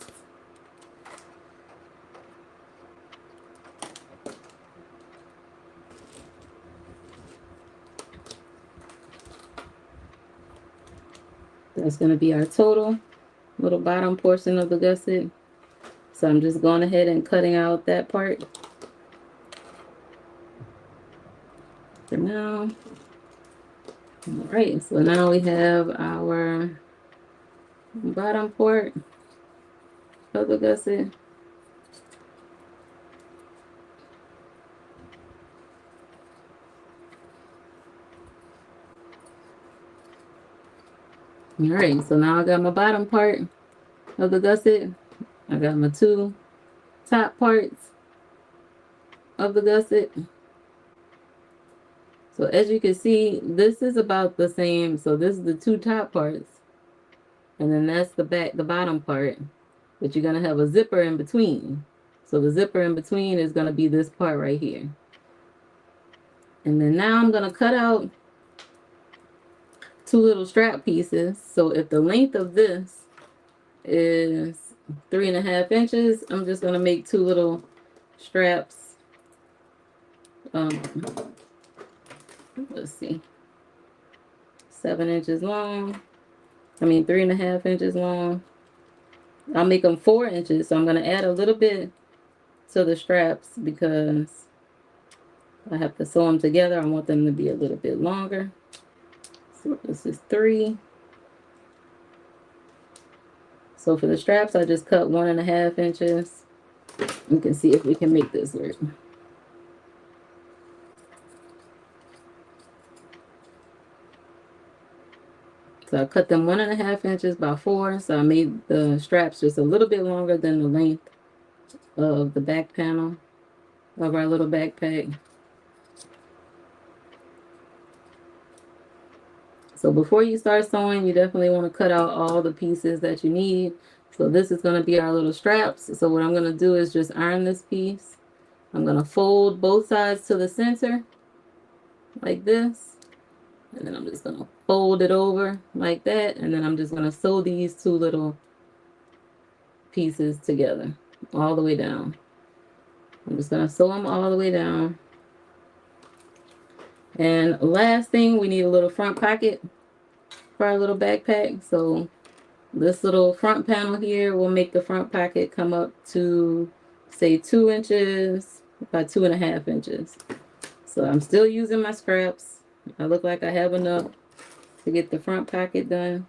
That's going to be our total little bottom portion of the gusset. So I'm just going ahead and cutting out that part for now. All right, so now we have our bottom part of the gusset. All right, so now I got my bottom part of the gusset. I got my 2 top parts of the gusset. So as you can see, this is about the same. So this is the 2 top parts, and then that's the bottom part. But you're gonna have a zipper in between. So the zipper in between is gonna be this part right here. And then now I'm gonna cut out 2 little strap pieces. So if the length of this is 3.5 inches, I'm just gonna make 2 little straps. Let's see, 7 inches long. 3.5 inches long. I'll make them 4 inches. So I'm gonna add a little bit to the straps because I have to sew them together. I want them to be a little bit longer. So this is 3. So for the straps, I just cut 1.5 inches. You can see if we can make this work. So I cut them 1.5 inches by 4. So I made the straps just a little bit longer than the length of the back panel of our little backpack. So before you start sewing, you definitely want to cut out all the pieces that you need. So this is going to be our little straps. So what I'm going to do is just iron this piece. I'm going to fold both sides to the center like this. And then I'm just going to fold it over like that. And then I'm just going to sew these 2 little pieces together all the way down. I'm just going to sew them all the way down. And last thing, we need a little front pocket for our little backpack. So This little front panel here will make the front pocket come up to, say, 2 inches by 2.5 inches. So I'm still using my scraps. I look like I have enough to get the front pocket done.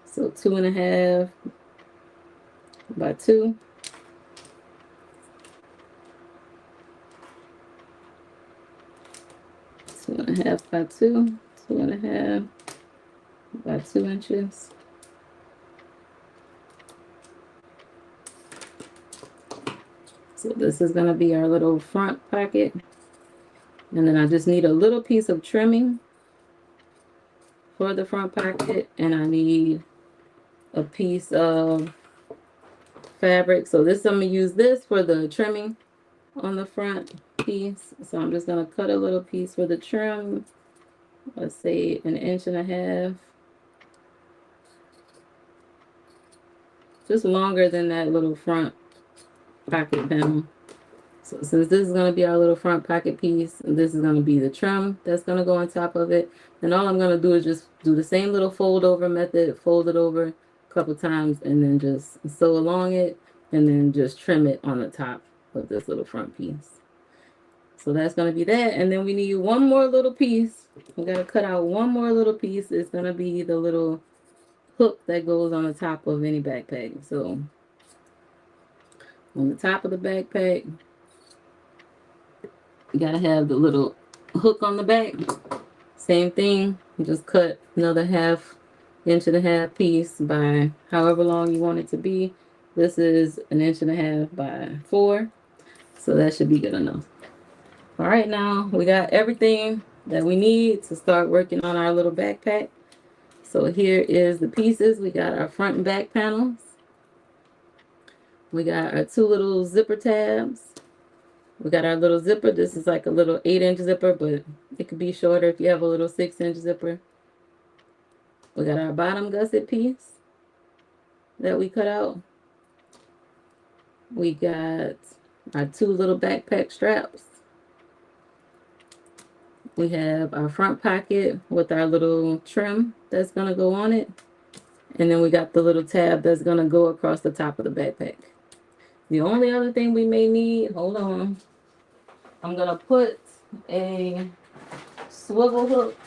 So 2.5 by 2. 2.5 by 2. 2.5 by 2 inches. So this is going to be our little front pocket. And then I just need a little piece of trimming for the front pocket. And I need a piece of fabric. So this, I'm going to use this for the trimming on the front piece. So I'm just going to cut a little piece for the trim. Let's say 1.5 inches. Just longer than that little front pocket panel. So since this is going to be our little front pocket piece, and this is going to be the trim that's going to go on top of it, then all I'm going to do is just do the same little fold over method, fold it over a couple times, and then just sew along it, and then just trim it on the top of this little front piece. So that's going to be that. And then we need one more little piece. We got to cut out one more little piece. It's going to be the little hook that goes on the top of any backpack. So on the top of the backpack, you gotta have the little hook on the back. Same thing, you just cut another 1.5 inch piece by however long you want it to be. This is 1.5 inches by 4, so that should be good enough. All right, now we got everything that we need to start working on our little backpack. So here is the pieces. We got our front and back panels. We got our 2 little zipper tabs. We got our little zipper. This is like a little 8-inch zipper, but it could be shorter if you have a little 6-inch zipper. We got our bottom gusset piece that we cut out. We got our 2 little backpack straps. We have our front pocket with our little trim that's going to go on it. And then we got the little tab that's going to go across the top of the backpack. The only other thing we may need, hold on, I'm going to put a swivel hook.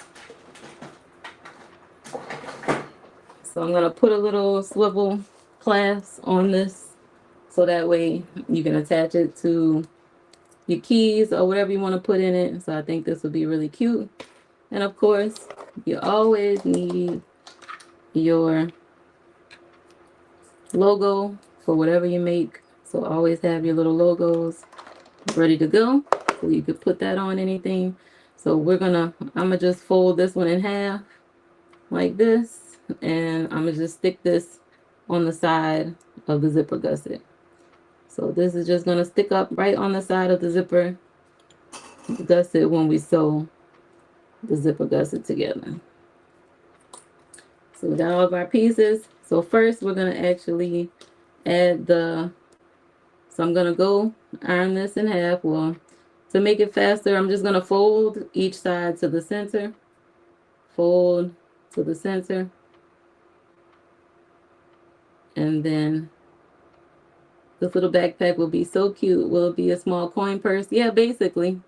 So I'm going to put a little swivel clasp on this so that way you can attach it to your keys or whatever you want to put in it. So I think this would be really cute. And of course, you always need your logo for whatever you make. So always have your little logos ready to go. So you could put that on anything. So I'm gonna just fold this one in half like this, and I'm gonna just stick this on the side of the zipper gusset. So this is just gonna stick up right on the side of the zipper gusset when we sew the zipper gusset together. So we got all of our pieces. So first we're gonna actually add so I'm gonna go iron this in half. Well, to make it faster, I'm just gonna fold each side to the center. Fold to the center. And then this little backpack will be so cute. Will it be a small coin purse? Yeah, basically.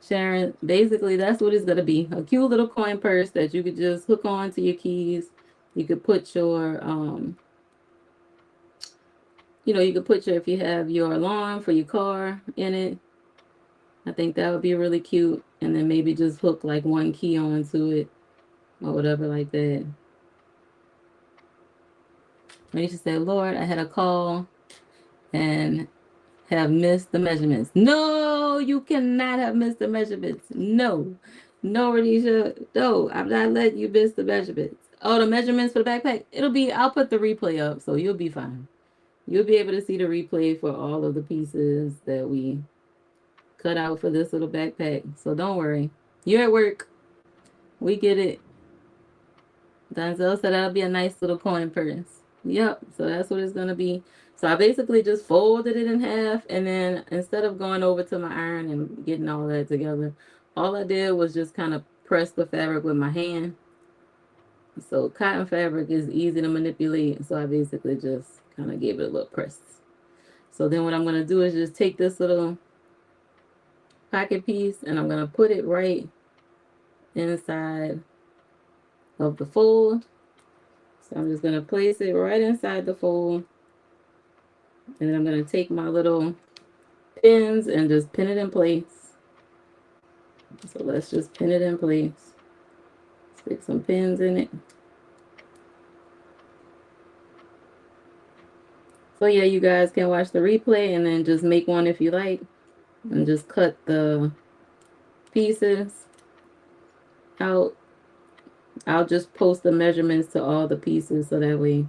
Sharon, basically that's what it's gonna be. A cute little coin purse that you could just hook on to your keys. You could put your you could put if you have your alarm for your car in it. I think that would be really cute. And then maybe just hook like one key onto it or whatever like that. When you should say, Lord, I had a call and have missed the measurements. No, you cannot have missed the measurements. No, Radisha. No, I'm not letting you miss the measurements. Oh, the measurements for the backpack. I'll put the replay up, so you'll be fine. You'll be able to see the replay for all of the pieces that we cut out for this little backpack. So don't worry. You're at work. We get it. Denzel said that'll be a nice little coin purse. Yep. So that's what it's going to be. So I basically just folded it in half. And then instead of going over to my iron and getting all that together, all I did was just kind of press the fabric with my hand. So cotton fabric is easy to manipulate. So I basically just kind of gave it a little press. So then what I'm going to do is just take this little pocket piece and I'm going to put it right inside of the fold. So I'm just going to place it right inside the fold. And then I'm going to take my little pins and just pin it in place. So let's just pin it in place. Stick some pins in it. So yeah, you guys can watch the replay and then just make one if you like. And just cut the pieces out. I'll just post the measurements to all the pieces so that way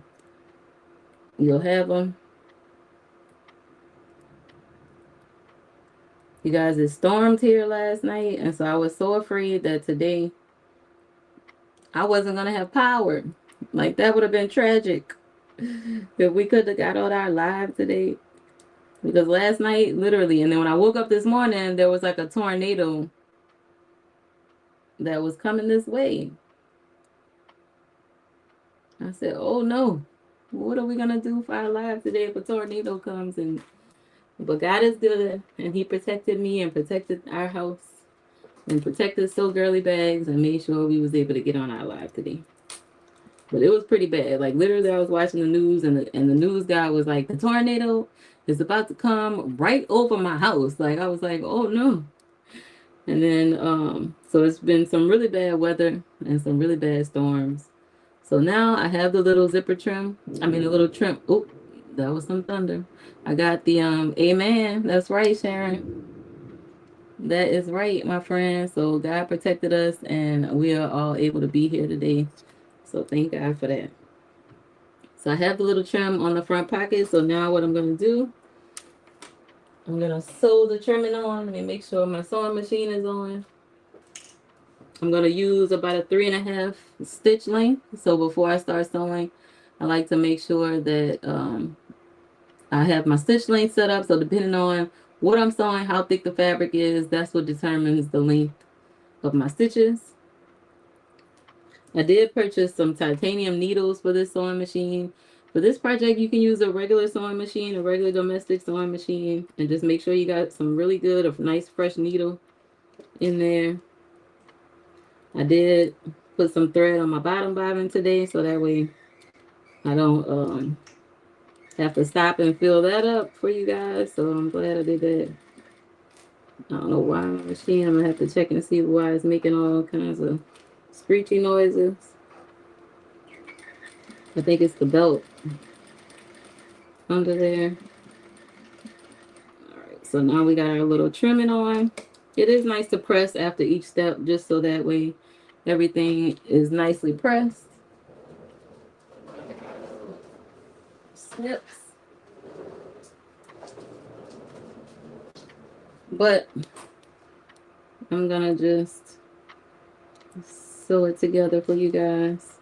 you'll have them. You guys, it stormed here last night, and so I was so afraid that today I wasn't gonna have power. Like that would have been tragic if we could have got on our live today. Because last night, literally, and then when I woke up this morning, there was like a tornado that was coming this way. I said, "Oh no, what are we gonna do for our live today if a tornado comes?" And but God is good, and He protected me and protected our house and protected So Girly Bags and made sure we was able to get on our live today. But it was pretty bad. Like literally, I was watching the news, and the news guy was like, "The tornado is about to come right over my house." Like I was like, "Oh no!" And then, so it's been some really bad weather and some really bad storms. So now I have the little zipper trim. I mean, the little trim. Oh, that was some thunder. I got the amen. That's right, Sharon. That is right, my friend. So God protected us, and we are all able to be here today. So thank God for that. So I have the little trim on the front pocket. So now what I'm going to do, I'm going to sew the trimming on. Let me make sure my sewing machine is on. I'm going to use about a 3.5 stitch length. So before I start sewing, I like to make sure that I have my stitch length set up. So depending on what I'm sewing, how thick the fabric is, that's what determines the length of my stitches. I did purchase some titanium needles for this sewing machine. For this project, you can use a regular sewing machine, a regular domestic sewing machine, and just make sure you got some really good, a nice fresh needle in there. I did put some thread on my bottom bobbin today, so that way I don't have to stop and fill that up for you guys. So I'm glad I did that. I don't know why my machine, I'm gonna have to check and see why it's making all kinds of screechy noises. I think it's the belt under there. All right, so now we got our little trimming on. It is nice to press after each step, just so that way everything is nicely pressed. Snips. But I'm gonna just sew it together for you guys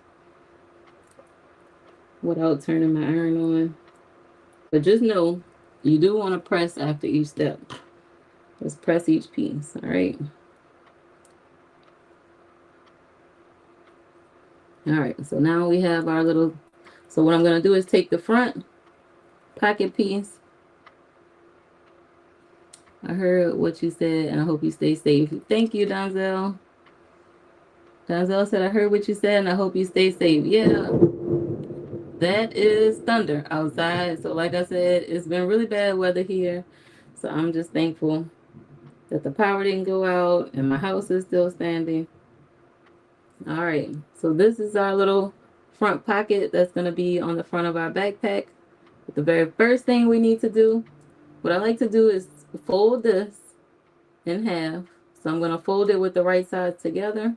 without turning my iron on. But just know you do want to press after each step. Let's press each piece, all right? All right, so now we have our little, so what I'm gonna do is take the front pocket piece. I heard what you said, and I hope you stay safe. Thank you, Donzel. Donzel said, I heard what you said, and I hope you stay safe. Yeah, that is thunder outside. So like I said, it's been really bad weather here. So I'm just thankful that the power didn't go out and my house is still standing. All right, so this is our little front pocket that's going to be on the front of our backpack. But the very first thing we need to do, what I like to do is fold this in half. So I'm going to fold it with the right sides together.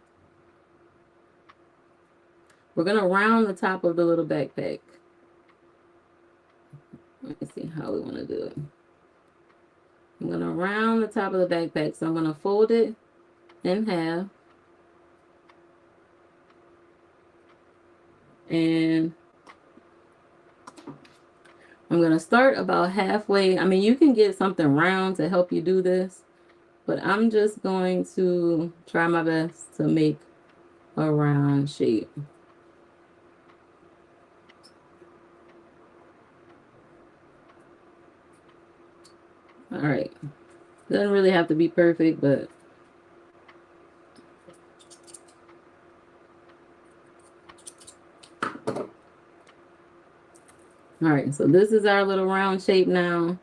We're going to round the top of the little backpack. Let me see how we want to do it. I'm going to round the top of the backpack. So I'm going to fold it in half. And I'm going to start about halfway. I mean, you can get something round to help you do this, but I'm just going to try my best to make a round shape. All right. Doesn't really have to be perfect, but all right. So this is our little round shape now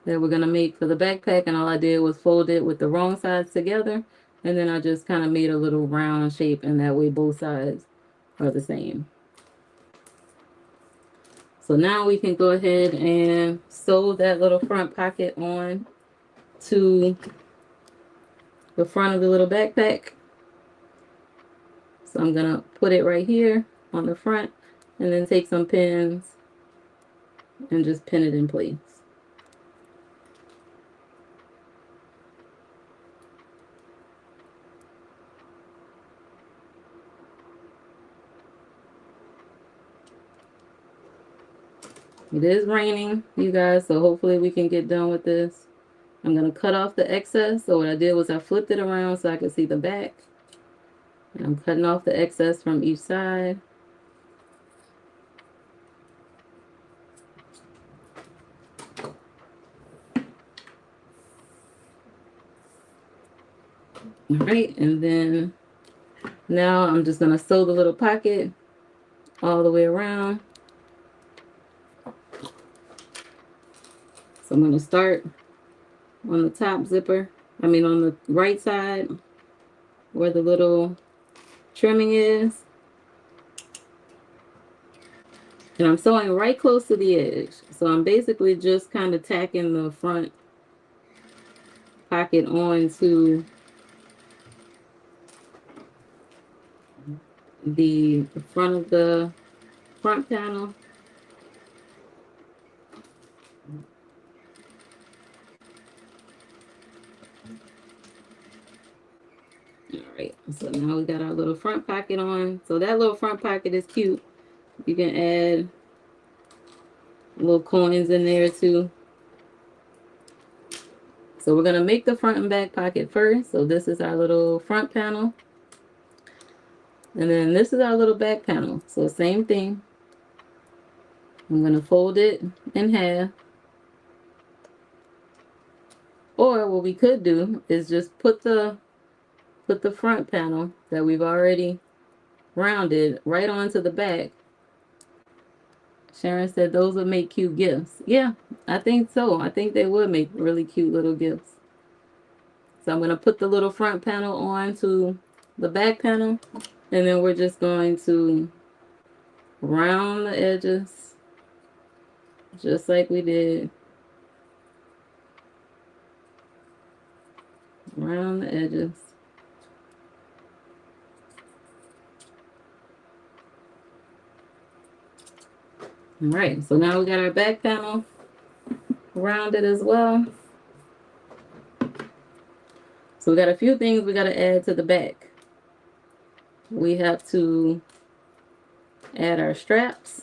that we're gonna make for the backpack, and all I did was fold it with the wrong sides together, and then I just kind of made a little round shape, and that way both sides are the same. So now we can go ahead and sew that little front pocket on to the front of the little backpack. So I'm gonna put it right here on the front and then take some pins and just pin it in place. It is raining, you guys, so hopefully we can get done with this. I'm going to cut off the excess. So what I did was I flipped it around so I could see the back. And I'm cutting off the excess from each side. All right, and then now I'm just going to sew the little pocket all the way around. So I'm going to start on the top zipper, on the right side where the little trimming is. And I'm sewing right close to the edge. So I'm basically just kind of tacking the front pocket onto the front of the front panel. All right, so now we got our little front pocket on. So that little front pocket is cute. You can add little coins in there too. So we're gonna make the front and back pocket first. So this is our little front panel. And then this is our little back panel. So same thing. I'm gonna fold it in half. Or what we could do is just put the front panel that we've already rounded right onto the back. Sharon said those would make cute gifts. Yeah, I think so. I think they would make really cute little gifts. So I'm going to put the little front panel on to the back panel, and then we're just going to round the edges just like we did. Round the edges. All right, so now we got our back panel rounded as well. So we got a few things we got to add to the back. We have to add our straps.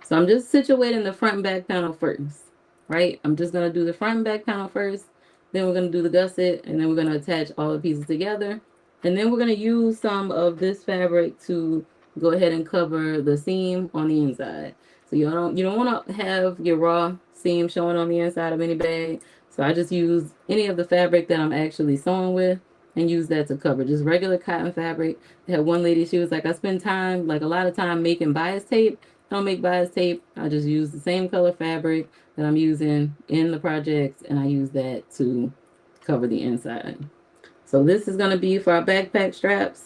So I'm just situating the front and back panel first, right? I'm just going to do the front and back panel first. Then we're going to do the gusset, and then we're going to attach all the pieces together. And then we're going to use some of this fabric to go ahead and cover the seam on the inside. So you don't want to have your raw seam showing on the inside of any bag. So I just use any of the fabric that I'm actually sewing with and use that to cover. Just regular cotton fabric. I had one lady, she was like, I spend time, like a lot of time making bias tape. I don't make bias tape. I just use the same color fabric that I'm using in the projects, and I use that to cover the inside. So this is going to be for our backpack straps.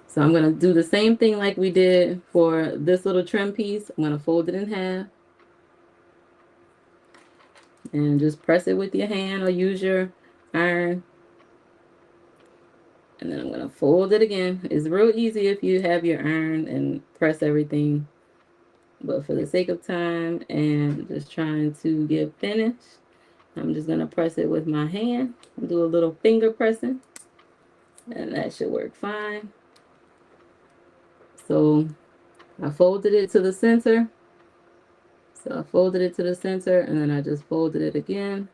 So I'm going to do the same thing like we did for this little trim piece. I'm going to fold it in half and just press it with your hand or use your iron. And then I'm going to fold it again. It's real easy if you have your iron and press everything. But for the sake of time and just trying to get finished, I'm just going to press it with my hand and do a little finger pressing. And that should work fine. So I folded it to the center. So I folded it to the center, and then I just folded it again.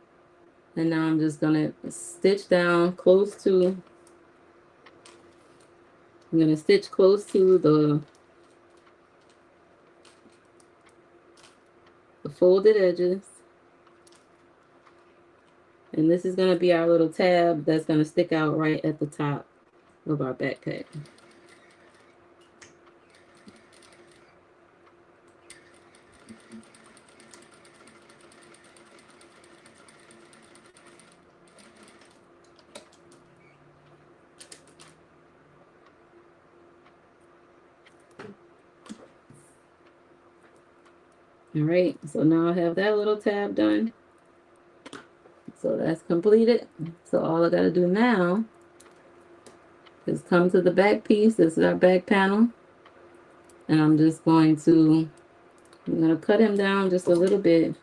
And now I'm just going to stitch down close to, I'm going to stitch close to the folded edges. And this is going to be our little tab that's going to stick out right at the top of our backpack. All right, so now I have that little tab done. So that's completed. So all I got to do now is come to the back piece. This is our back panel. And I'm going to cut him down just a little bit.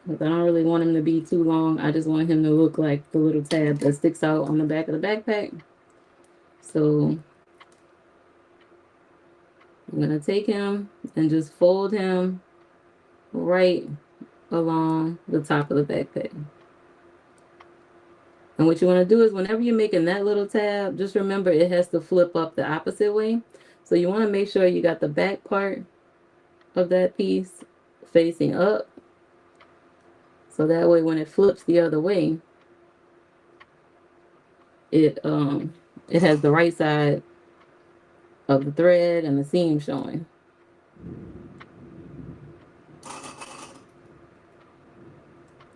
Because I don't really want him to be too long. I just want him to look like the little tab that sticks out on the back of the backpack. So I'm going to take him and just fold him right along the top of the backpack. And what you want to do is whenever you're making that little tab, just remember it has to flip up the opposite way. So you want to make sure you got the back part of that piece facing up. So that way when it flips the other way, it has the right side of the thread and the seam showing.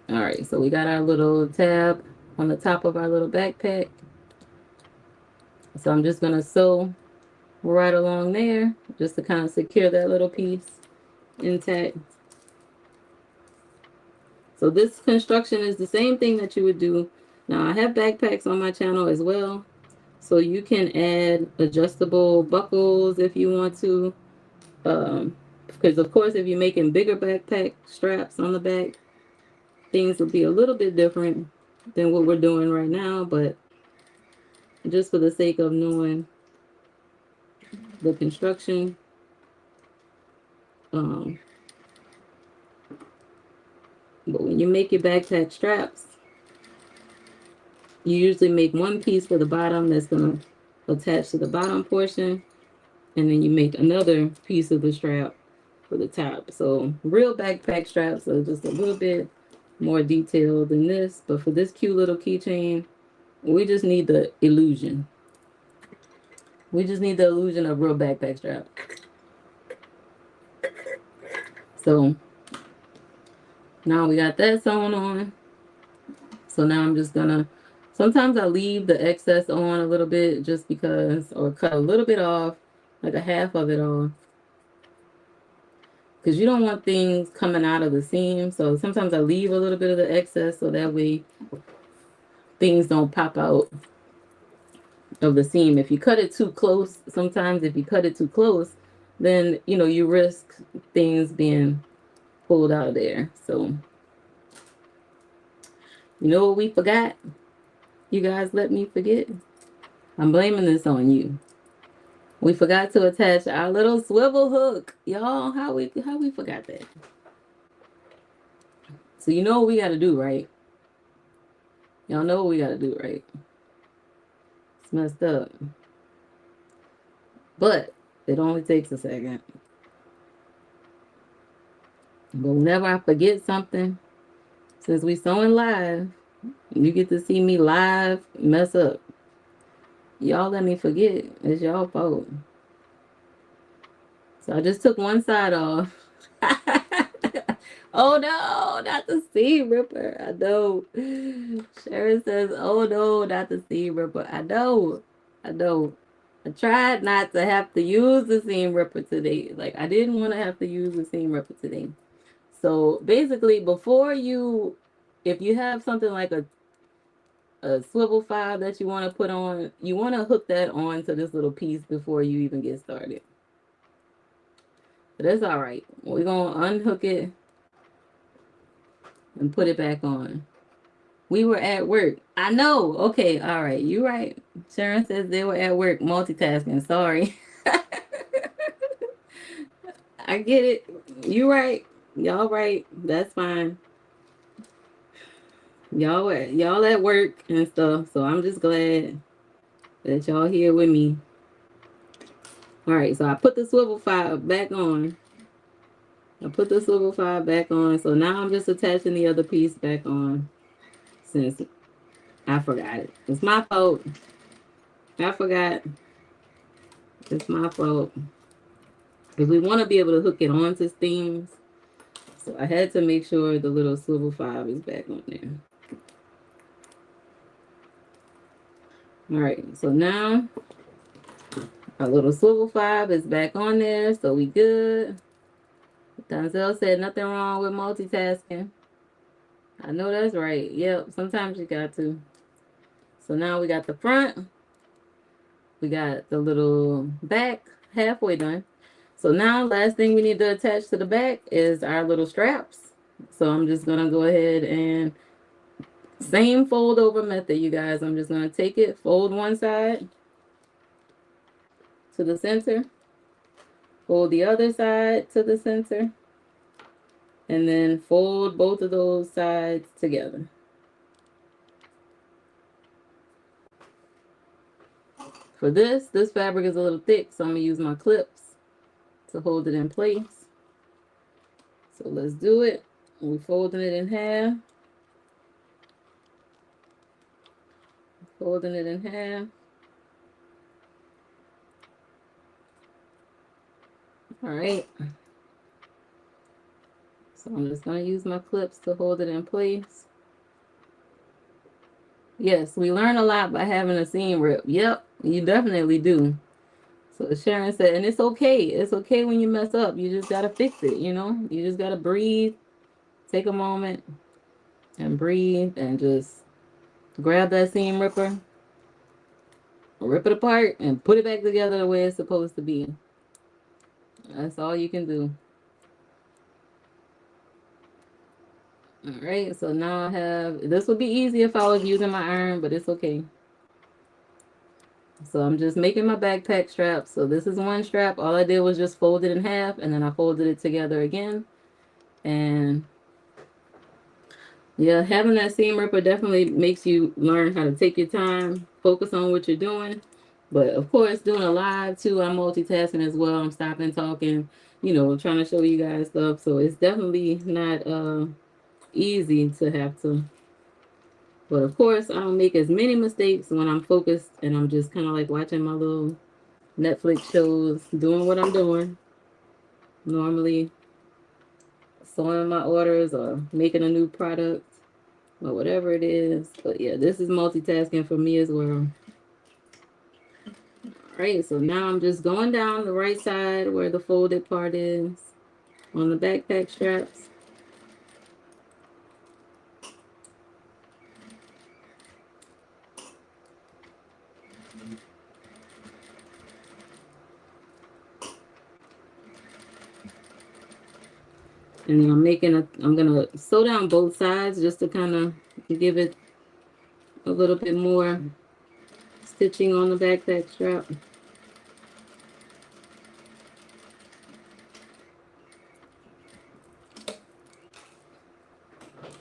All right, so we got our little tab on the top of our little backpack. So I'm just going to sew right along there just to kind of secure that little piece intact. So this construction is the same thing that you would do. Now I have backpacks on my channel as well. So you can add adjustable buckles if you want to. Because of course, if you're making bigger backpack straps on the back, things will be a little bit different than what we're doing right now. But just for the sake of knowing the construction, but when you make your backpack straps, you usually make one piece for the bottom that's going to attach to the bottom portion, and then you make another piece of the strap for the top. So real backpack straps are just a little bit more detailed than this, but for this cute little keychain, we just need the illusion. We just need the illusion of real backpack strap. So now we got that sewn on. So now I'm just gonna, sometimes I leave the excess on a little bit just because, or cut a little bit off, like a half of it off. Because you don't want things coming out of the seam. So sometimes I leave a little bit of the excess so that way things don't pop out of the seam. If you cut it too close, sometimes if you cut it too close, then, you know, you risk things being pulled out of there. So, you know what we forgot? You guys let me forget? I'm blaming this on you. We forgot to attach our little swivel hook. Y'all, how we forgot that? So you know what we got to do, right? Y'all know what we got to do, right? It's messed up. But it only takes a second. But whenever I forget something, since we sewing live, you get to see me live mess up. Y'all let me forget. It's y'all fault. So I just took one side off. Oh no, not the seam ripper. I know. Sharon says, oh no, not the seam ripper. I know. I tried not to have to use the seam ripper today. Like, I didn't want to have to use the seam ripper today. So basically, if you have something like a swivel file that you want to put on, you want to hook that on to this little piece before you even get started. But that's all right. We're going to unhook it and put it back on. We were at work. I know. Okay. All right. You're right. Sharon says they were at work multitasking. Sorry. I get it. You right. Y'all right. That's fine. Y'all at work and stuff. So I'm just glad that y'all here with me. All right. So I put the swivel file back on. So now I'm just attaching the other piece back on. since I forgot it. It's my fault. I forgot. It's my fault. Because we want to be able to hook it onto steams. So I had to make sure the little swivel 5 is back on there. All right, so now our little swivel 5 is back on there, so we good. Donzel said nothing wrong with multitasking. I know that's right. Yep, sometimes you got to. So now we got the front. We got the little back halfway done. So now last thing we need to attach to the back is our little straps. So I'm just going to go ahead and same fold over method, you guys. I'm just going to take it, fold one side to the center, fold the other side to the center, and then fold both of those sides together. For this fabric is a little thick, so I'm going to use my clips to hold it in place. So let's do it. We're folding it in half. Folding it in half. All right. So I'm just going to use my clips to hold it in place. Yes, we learn a lot by having a seam rip. Yep, you definitely do. So Sharon said, and it's okay. It's okay when you mess up. You just got to fix it, you know? You just got to breathe, take a moment, and breathe, and just grab that seam ripper, rip it apart, and put it back together the way it's supposed to be. That's all you can do. All right, so now I have, this would be easy if I was using my iron, but it's okay. So I'm just making my backpack strap. So this is one strap. All I did was just fold it in half, and then I folded it together again. And yeah, having that seam ripper definitely makes you learn how to take your time, focus on what you're doing. But of course, doing a live too, I'm multitasking as well. I'm stopping, talking, you know, trying to show you guys stuff. So it's definitely not easy to have to. But of course, I don't make as many mistakes when I'm focused and I'm just kind of like watching my little Netflix shows, doing what I'm doing. Normally, sewing my orders or making a new product or whatever it is. But yeah, this is multitasking for me as well. All right, so now I'm just going down the right side where the folded part is on the backpack straps. And then I'm gonna sew down both sides just to kind of give it a little bit more stitching on the backpack strap.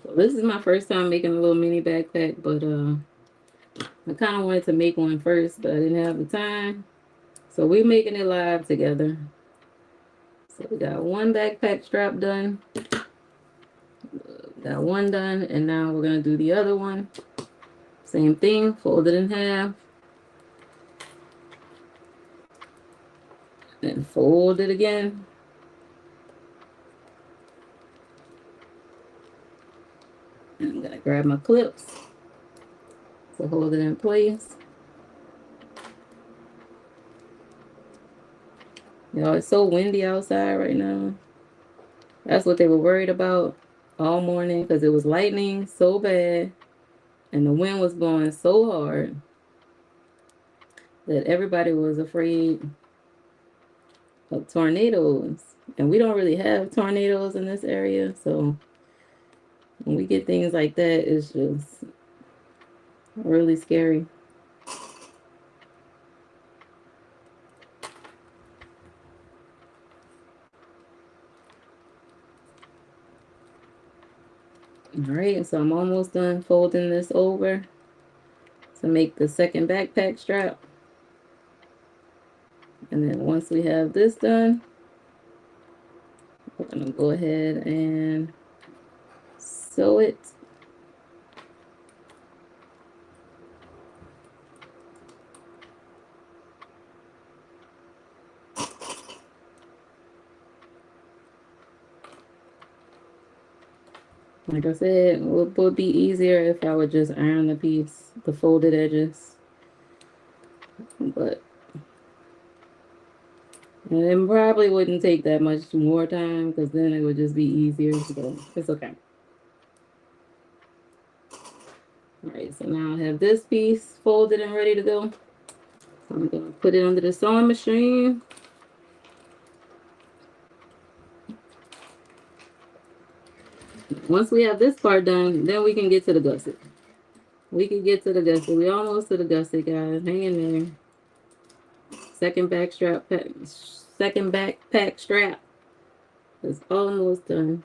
So this is my first time making a little mini backpack, but I kind of wanted to make one first, but I didn't have the time. So we're making it live together. So we got one backpack strap done. Got one done, and now we're gonna do the other one. Same thing, fold it in half. Then fold it again. And I'm gonna grab my clips to hold it in place. Y'all, it's so windy outside right now. That's what they were worried about all morning because it was lightning so bad and the wind was blowing so hard that everybody was afraid of tornadoes. And we don't really have tornadoes in this area, so when we get things like that, it's just really scary. All right, so I'm almost done folding this over to make the second backpack strap. And then once we have this done, we're gonna go ahead and sew it. Like I said, it would be easier if I would just iron the piece, the folded edges. But and it probably wouldn't take that much more time because then it would just be easier. So it's okay. All right, so now I have this piece folded and ready to go. So I'm going to put it under the sewing machine. Once we have this part done, then we can get to the gusset. We can get to the gusset. We almost to the gusset, guys. Hang in there. Second second backpack strap is almost done.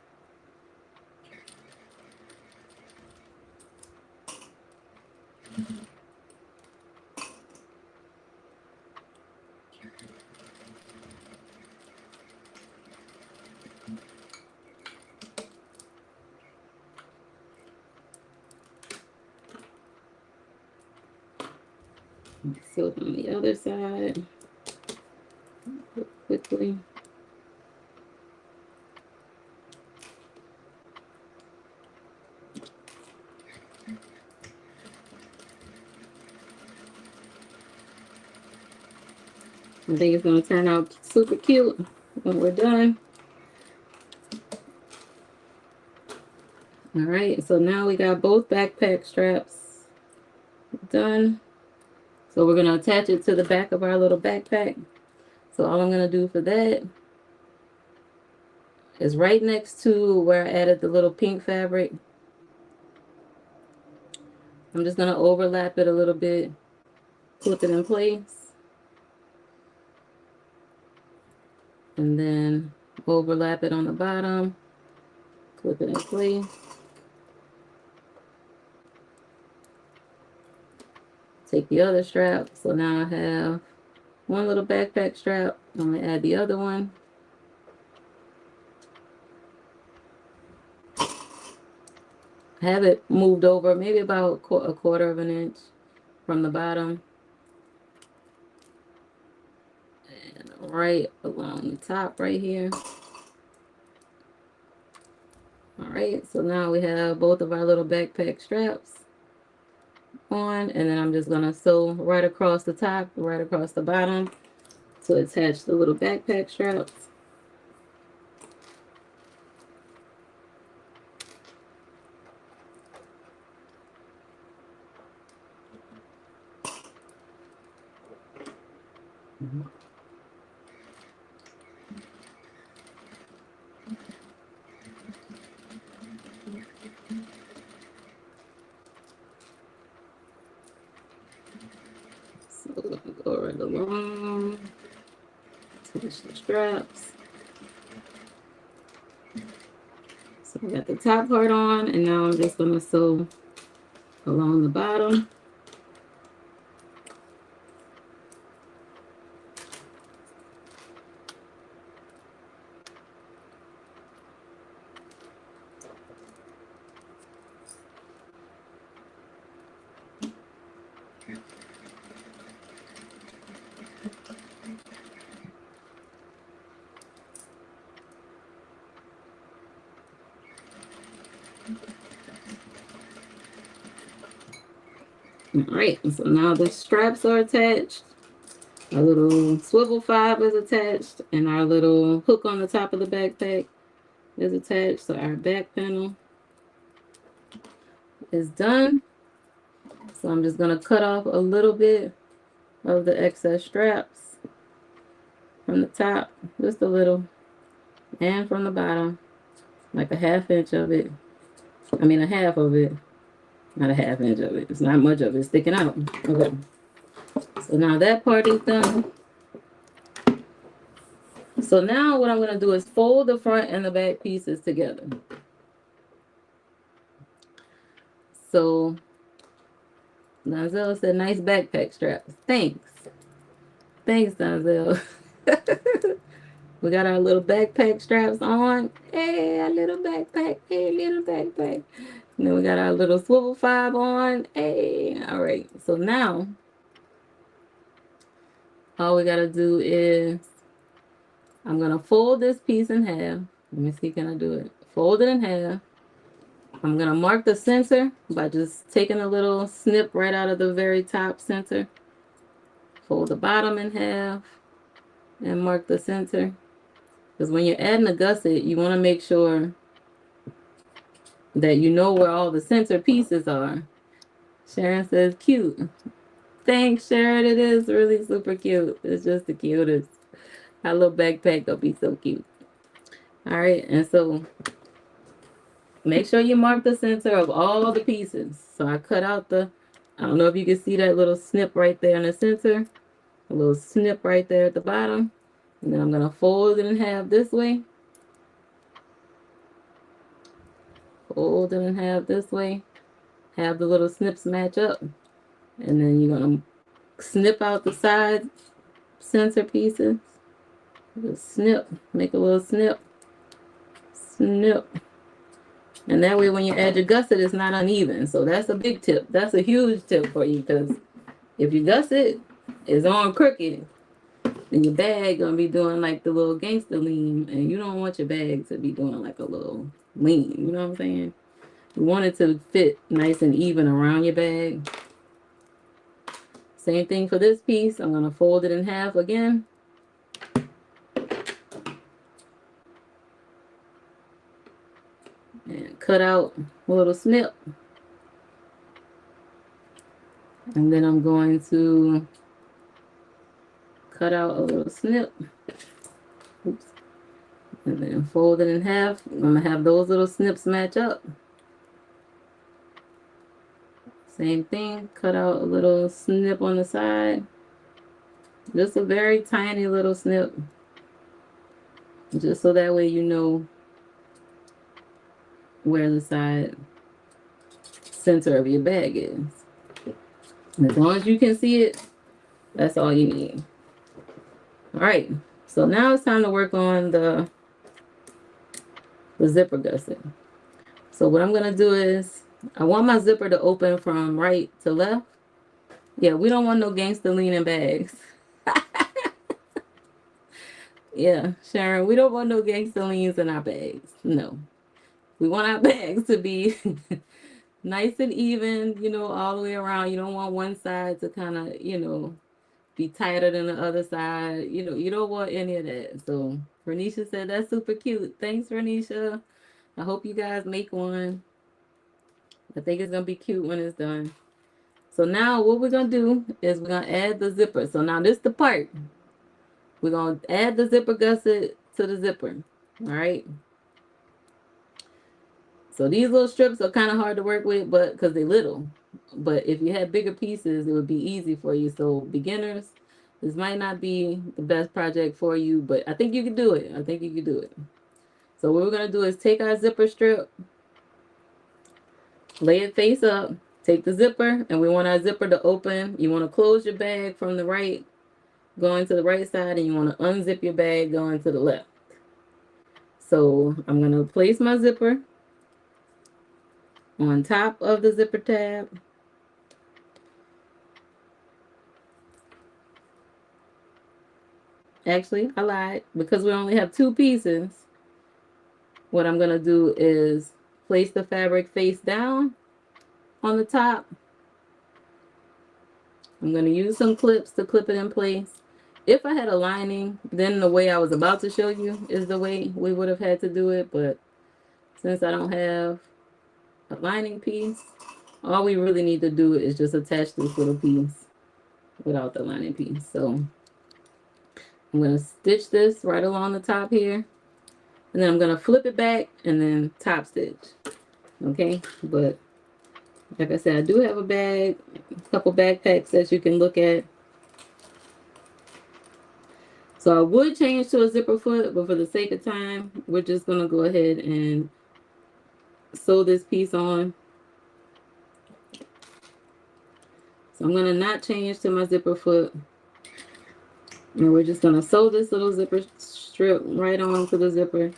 So on the other side, quickly. I think it's going to turn out super cute when we're done. All right, so now we got both backpack straps done. So we're going to attach it to the back of our little backpack. So all I'm going to do for that is right next to where I added the little pink fabric. I'm just going to overlap it a little bit, clip it in place, and then overlap it on the bottom, clip it in place. Take the other strap. So now I have one little backpack strap. I'm going to add the other one. Have it moved over maybe about a quarter of an inch from the bottom. And right along the top right here. All right, so now we have both of our little backpack straps on, and then I'm just gonna sew right across the top, right across the bottom to attach the little backpack straps. So we're gonna go right along, attach the straps. So we got the top part on, and now I'm just gonna sew along the bottom. All right, so now the straps are attached. Our little swivel fob is attached, and our little hook on the top of the backpack is attached. So our back panel is done. So I'm just gonna cut off a little bit of the excess straps from the top, just a little, and from the bottom, like a half inch of it. I mean a half of it, not a half inch of it. It's not much of it sticking out. Okay. So now that part is done. So now what I'm gonna do is fold the front and the back pieces together. So Donzel said, nice backpack straps. Thanks. Thanks, Donzel. We got our little backpack straps on. Hey, a little backpack. Hey, little backpack. And then we got our little swivel fob on. Hey, all right. So now, all we got to do is, I'm going to fold this piece in half. Let me see, can I do it? Fold it in half. I'm going to mark the center by just taking a little snip right out of the very top center. Fold the bottom in half and mark the center. Because when you're adding a gusset, you want to make sure that you know where all the center pieces are. Sharon says, cute. Thanks, Sharon. It is really super cute. It's just the cutest. Our little backpack will be so cute. All right, and so make sure you mark the center of all the pieces. So I cut out I don't know if you can see that little snip right there in the center. A little snip right there at the bottom. And then I'm going to fold it in half this way. Fold it in half this way. Have the little snips match up. And then you're going to snip out the side center pieces. Just snip. Make a little snip. Snip. And that way when you add your gusset, it's not uneven. So that's a big tip. That's a huge tip for you, because if your gusset is on crooked, then your bag gonna be doing like the little gangster lean, and you don't want your bag to be doing like a little lean. You know what I'm saying? You want it to fit nice and even around your bag. Same thing for this piece. I'm gonna fold it in half again. And cut out a little snip. And then I'm going to cut out a little snip. Oops. And then fold it in half. I'm going to have those little snips match up. Same thing. Cut out a little snip on the side. Just a very tiny little snip. Just so that way you know where the side center of your bag is. And as long as you can see it, that's all you need. All right. So now it's time to work on the zipper gusset. So what I'm going to do is, I want my zipper to open from right to left. Yeah, we don't want no gangster leaning bags. Yeah, Sharon, we don't want no gangster leans in our bags. No. We want our bags to be nice and even, you know, all the way around. You don't want one side to kind of, you know, be tighter than the other side. You know, you don't want any of that. So Renisha said that's super cute. Thanks, Renisha. I hope you guys make one. I think it's going to be cute when it's done. So now what we're going to do is we're going to add the zipper. So now this is the part. We're going to add the zipper gusset to the zipper. All right. So these little strips are kind of hard to work with, but because they're little. But if you had bigger pieces, it would be easy for you. So beginners, this might not be the best project for you, but I think you can do it. I think you can do it. So what we're going to do is take our zipper strip, lay it face up, take the zipper, and we want our zipper to open. You want to close your bag from the right, going to the right side, and you want to unzip your bag going to the left. So I'm going to place my zipper on top of the zipper tab. Actually, I lied. Because we only have two pieces, what I'm going to do is place the fabric face down on the top. I'm going to use some clips to clip it in place. If I had a lining, then the way I was about to show you is the way we would have had to do it. But since I don't have a lining piece, all we really need to do is just attach this little piece without the lining piece. So I'm going to stitch this right along the top here. And then I'm going to flip it back and then top stitch. Okay, but like I said, I do have a bag, a couple backpacks that you can look at. So I would change to a zipper foot, but for the sake of time, we're just going to go ahead and sew this piece on. So I'm going to not change to my zipper foot. And we're just going to sew this little zipper strip right onto the zipper.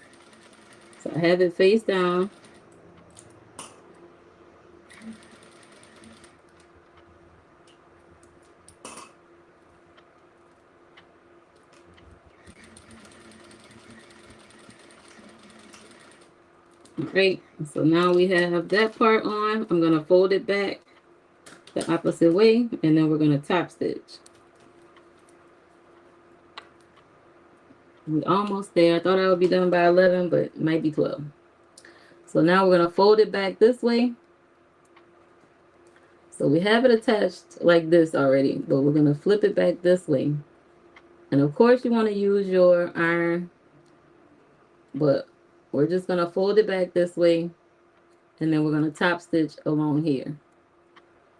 So I have it face down. Right, so now we have that part on. I'm gonna fold it back the opposite way, and then we're gonna top stitch. We're almost there. I thought I would be done by 11, but it might be 12. So now we're gonna fold it back this way. So we have it attached like this already, but we're gonna flip it back this way. And of course you want to use your iron, but we're just gonna fold it back this way, and then we're gonna top stitch along here.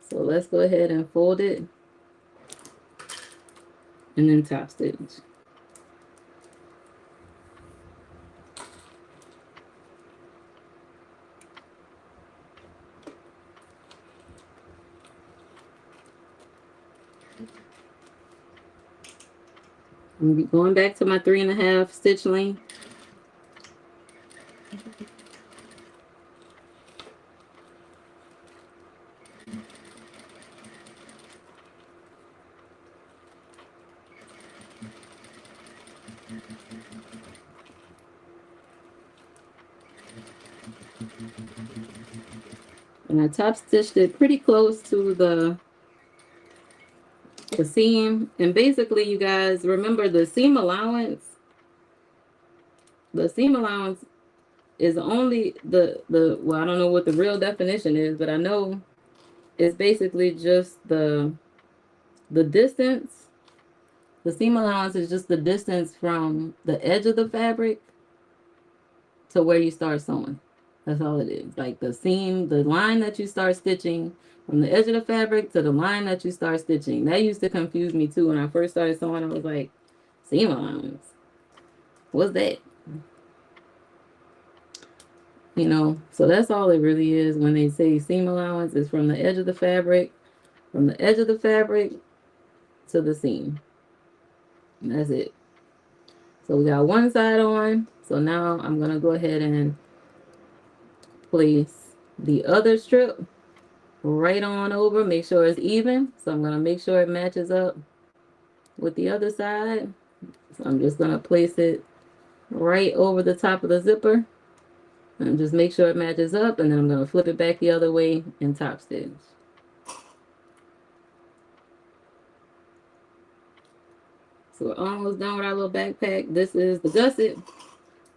So let's go ahead and fold it and then top stitch. I'm going back to my 3.5 stitch length. And I top stitched it pretty close to the seam. And basically, you guys remember the seam allowance. The seam allowance is only the well, I don't know what the real definition is, but I know it's basically just the distance. The seam allowance is just the distance from the edge of the fabric to where you start sewing. That's all it is. Like the seam, the line that you start stitching from the edge of the fabric to the line that you start stitching. That used to confuse me too. When I first started sewing, I was like, seam allowance? What's that? You know, so that's all it really is when they say seam allowance is from the edge of the fabric, to the seam. And that's it. So we got one side on. So now I'm going to go ahead and place the other strip right on over. Make sure it's even. So I'm going to make sure it matches up with the other side. So I'm just going to place it right over the top of the zipper. And just make sure it matches up. And then I'm going to flip it back the other way and top stitch. So we're almost done with our little backpack. This is the gusset.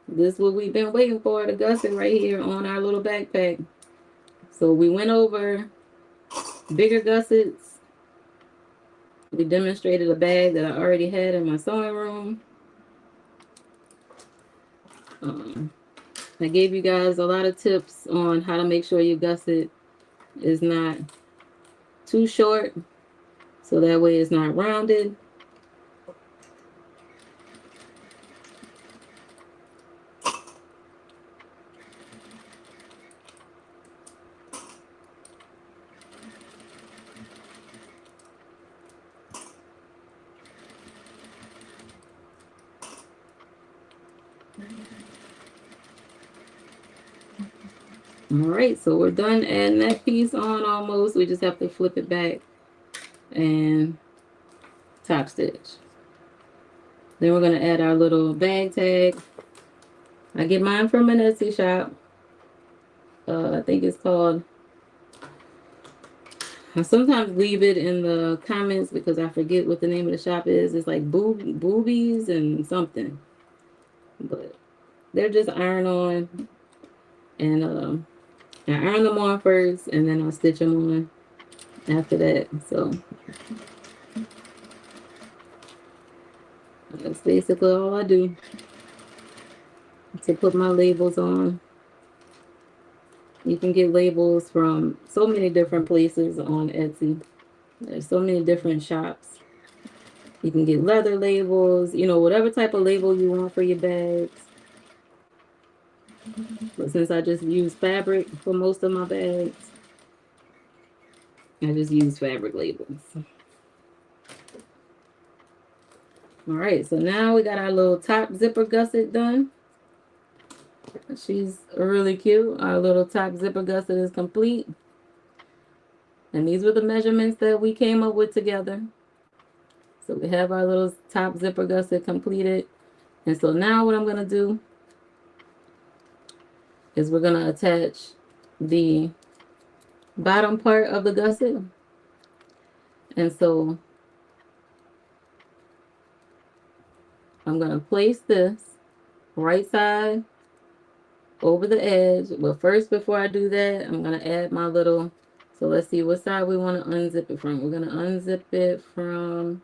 This is what we've been waiting for, the gusset right here on our little backpack. So we went over bigger gussets. We demonstrated a bag that I already had in my sewing room. I gave you guys a lot of tips on how to make sure your gusset is not too short, so that way it's not rounded. All right, so we're done adding that piece on almost. We just have to flip it back and top stitch. Then we're going to add our little bag tag. I get mine from an Etsy shop. I think it's called, I sometimes leave it in the comments because I forget what the name of the shop is. It's like boobies and something. But they're just iron on. And I iron them on first, and then I'll stitch them on after that. So that's basically all I do to put my labels on. You can get labels from so many different places on Etsy. There's so many different shops. You can get leather labels, you know, whatever type of label you want for your bags. But since I just use fabric for most of my bags, I just use fabric labels. All right, so now we got our little top zipper gusset done. She's really cute. Our little top zipper gusset is complete. And these were the measurements that we came up with together. So we have our little top zipper gusset completed. And so now what I'm going to do is we're gonna attach the bottom part of the gusset. And so I'm gonna place this right side over the edge. But first, before I do that, I'm gonna add my little, so let's see what side we want to unzip it from. We're gonna unzip it from,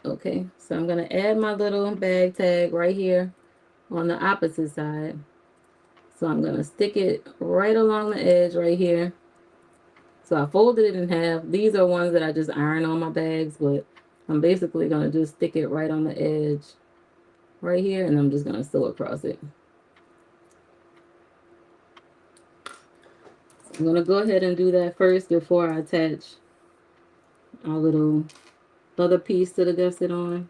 okay, so I'm gonna add my little bag tag right here on the opposite side. So I'm gonna stick it right along the edge right here. So I folded it in half. These are ones that I just iron on my bags, but I'm basically gonna just stick it right on the edge right here, and I'm just gonna sew across it. I'm gonna go ahead and do that first before I attach our little other piece to the gusset on.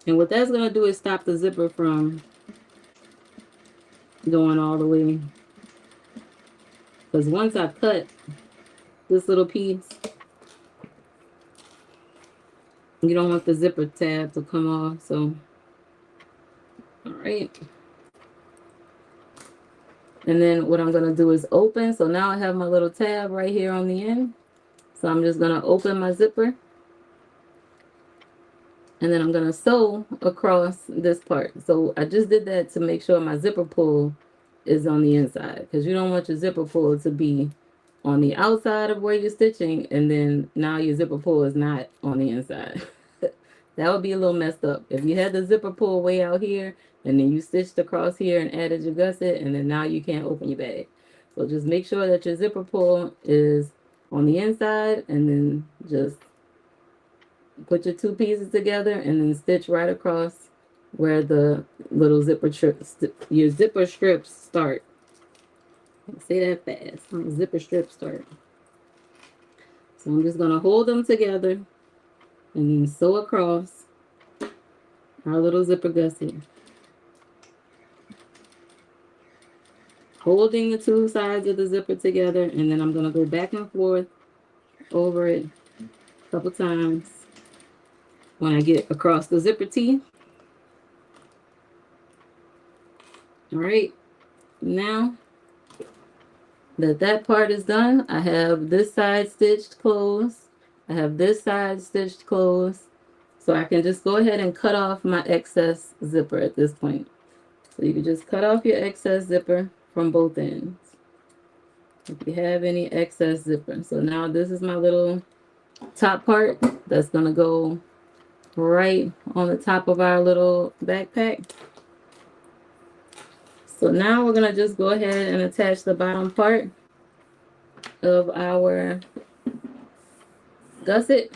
And what that's gonna do is stop the zipper from going all the way. Because once I cut this little piece, you don't want the zipper tab to come off. So, all right. And then what I'm gonna do is open. So now I have my little tab right here on the end. So I'm just gonna open my zipper. And then I'm gonna sew across this part. So I just did that to make sure my zipper pull is on the inside, because you don't want your zipper pull to be on the outside of where you're stitching, and then now your zipper pull is not on the inside. That would be a little messed up. If you had the zipper pull way out here, and then you stitched across here and added your gusset, and then now you can't open your bag. So just make sure that your zipper pull is on the inside, and then just put your two pieces together and then stitch right across where the little zipper your zipper strips start. Say that fast. Zipper strips start. So I'm just gonna hold them together and then sew across our little zipper gusset, holding the two sides of the zipper together, and then I'm gonna go back and forth over it a couple times when I get across the zipper teeth. All right, now that part is done, I have this side stitched closed. I have this side stitched closed. So I can just go ahead and cut off my excess zipper at this point. So you can just cut off your excess zipper from both ends if you have any excess zipper. So now this is my little top part that's gonna go right on the top of our little backpack. So now we're gonna just go ahead and attach the bottom part of our gusset,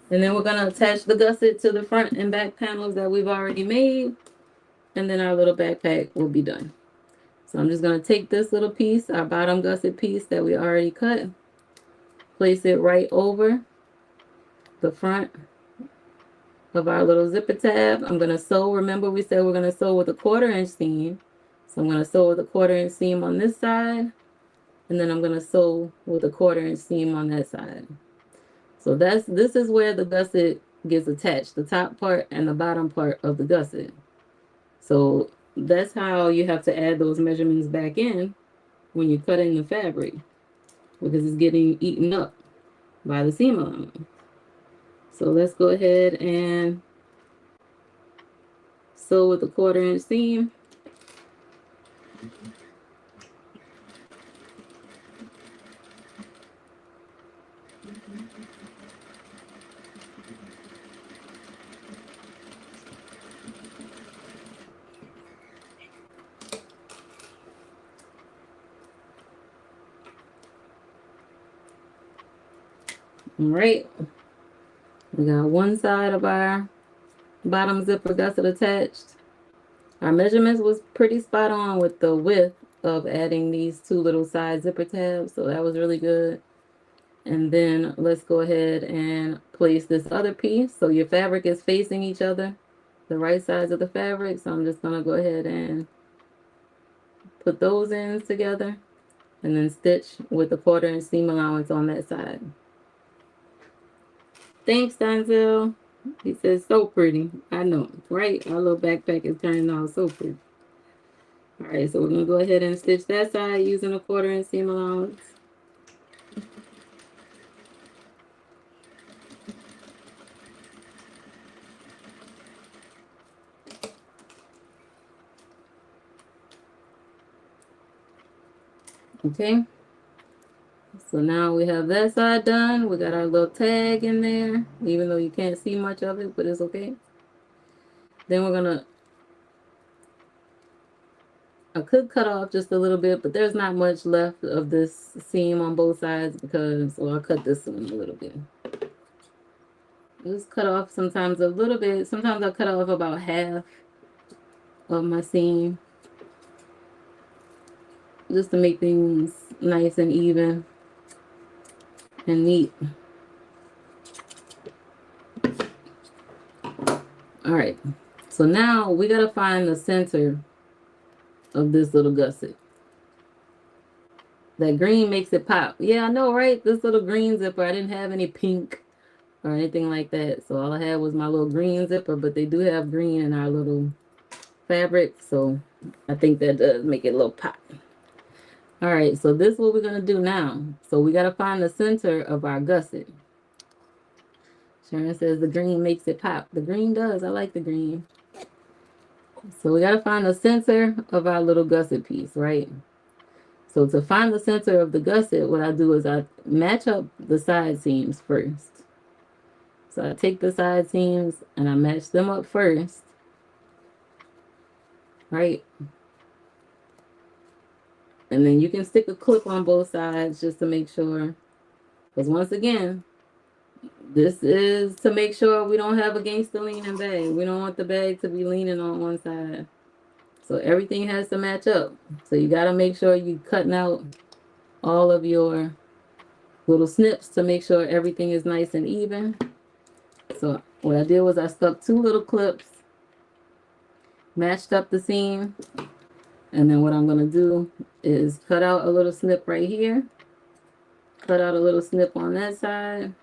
and then we're gonna attach the gusset to the front and back panels that we've already made, and then our little backpack will be done. So I'm just gonna take this little piece, our bottom gusset piece that we already cut, place it right over the front of our little zipper tab. I'm gonna sew. Remember, we said we're gonna sew with a 1/4 inch seam. So I'm gonna sew with a 1/4 inch seam on this side, and then I'm gonna sew with a 1/4 inch seam on that side. So this is where the gusset gets attached, the top part and the bottom part of the gusset. So that's how you have to add those measurements back in when you're cutting the fabric, because it's getting eaten up by the seam allowance. So let's go ahead and sew with a 1/4 inch seam. All right, we got one side of our bottom zipper gusset attached. Our measurements was pretty spot on with the width of adding these two little side zipper tabs, so that was really good. And then let's go ahead and place this other piece. So your fabric is facing each other, the right sides of the fabric. So I'm just gonna go ahead and put those ends together and then stitch with the 1/4 inch seam allowance on that side. Thanks, Denzel. He says, so pretty. I know, right? Our little backpack is turning out so pretty. All right, so we're going to go ahead and stitch that side using a 1/4 inch seam allowance. Okay, so now we have that side done. We got our little tag in there, even though you can't see much of it, but it's okay. Then we're gonna, I could cut off just a little bit, but there's not much left of this seam on both sides because, well, I'll cut this one a little bit. Just cut off sometimes a little bit. Sometimes I'll cut off about half of my seam just to make things nice and even and neat. All right, so now we gotta find the center of this little gusset. That green makes it pop. Yeah, I know, right? This little green zipper, I didn't have any pink or anything like that. So all I had was my little green zipper, but they do have green in our little fabric. So I think that does make it a little pop. All right, so this is what we're gonna do now. So we gotta find the center of our gusset. Sharon says the green makes it pop. The green does, I like the green. So we gotta find the center of our little gusset piece, right? So to find the center of the gusset, what I do is I match up the side seams first. So I take the side seams and I match them up first, right? And then you can stick a clip on both sides just to make sure. Because once again, this is to make sure we don't have a gangster leaning bag. We don't want the bag to be leaning on one side. So everything has to match up. So you got to make sure you're cutting out all of your little snips to make sure everything is nice and even. So what I did was I stuck 2 little clips, matched up the seam, and then what I'm going to do is cut out a little snip right here, cut out a little snip on that side,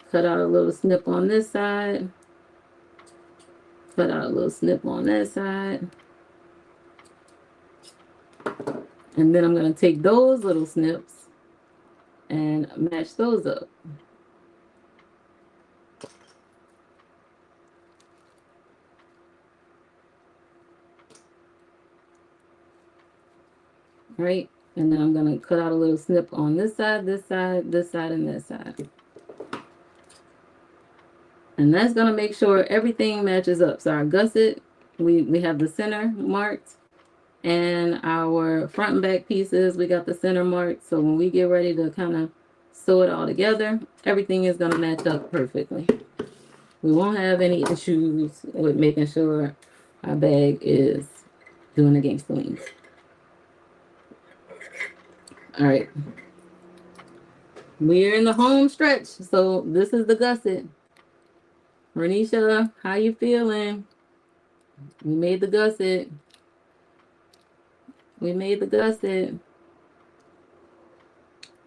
cut out a little snip on this side, cut out a little snip on that side, and then I'm going to take those little snips and match those up. Right? And then I'm going to cut out a little snip on this side, this side, this side, and this side. And that's going to make sure everything matches up. So our gusset, we have the center marked. And our front and back pieces, we got the center marked. So when we get ready to kind of sew it all together, everything is going to match up perfectly. We won't have any issues with making sure our bag is doing the gangster leans. All right. We're in the home stretch. So this is the gusset. Renisha, how you feeling? We made the gusset. We made the gusset.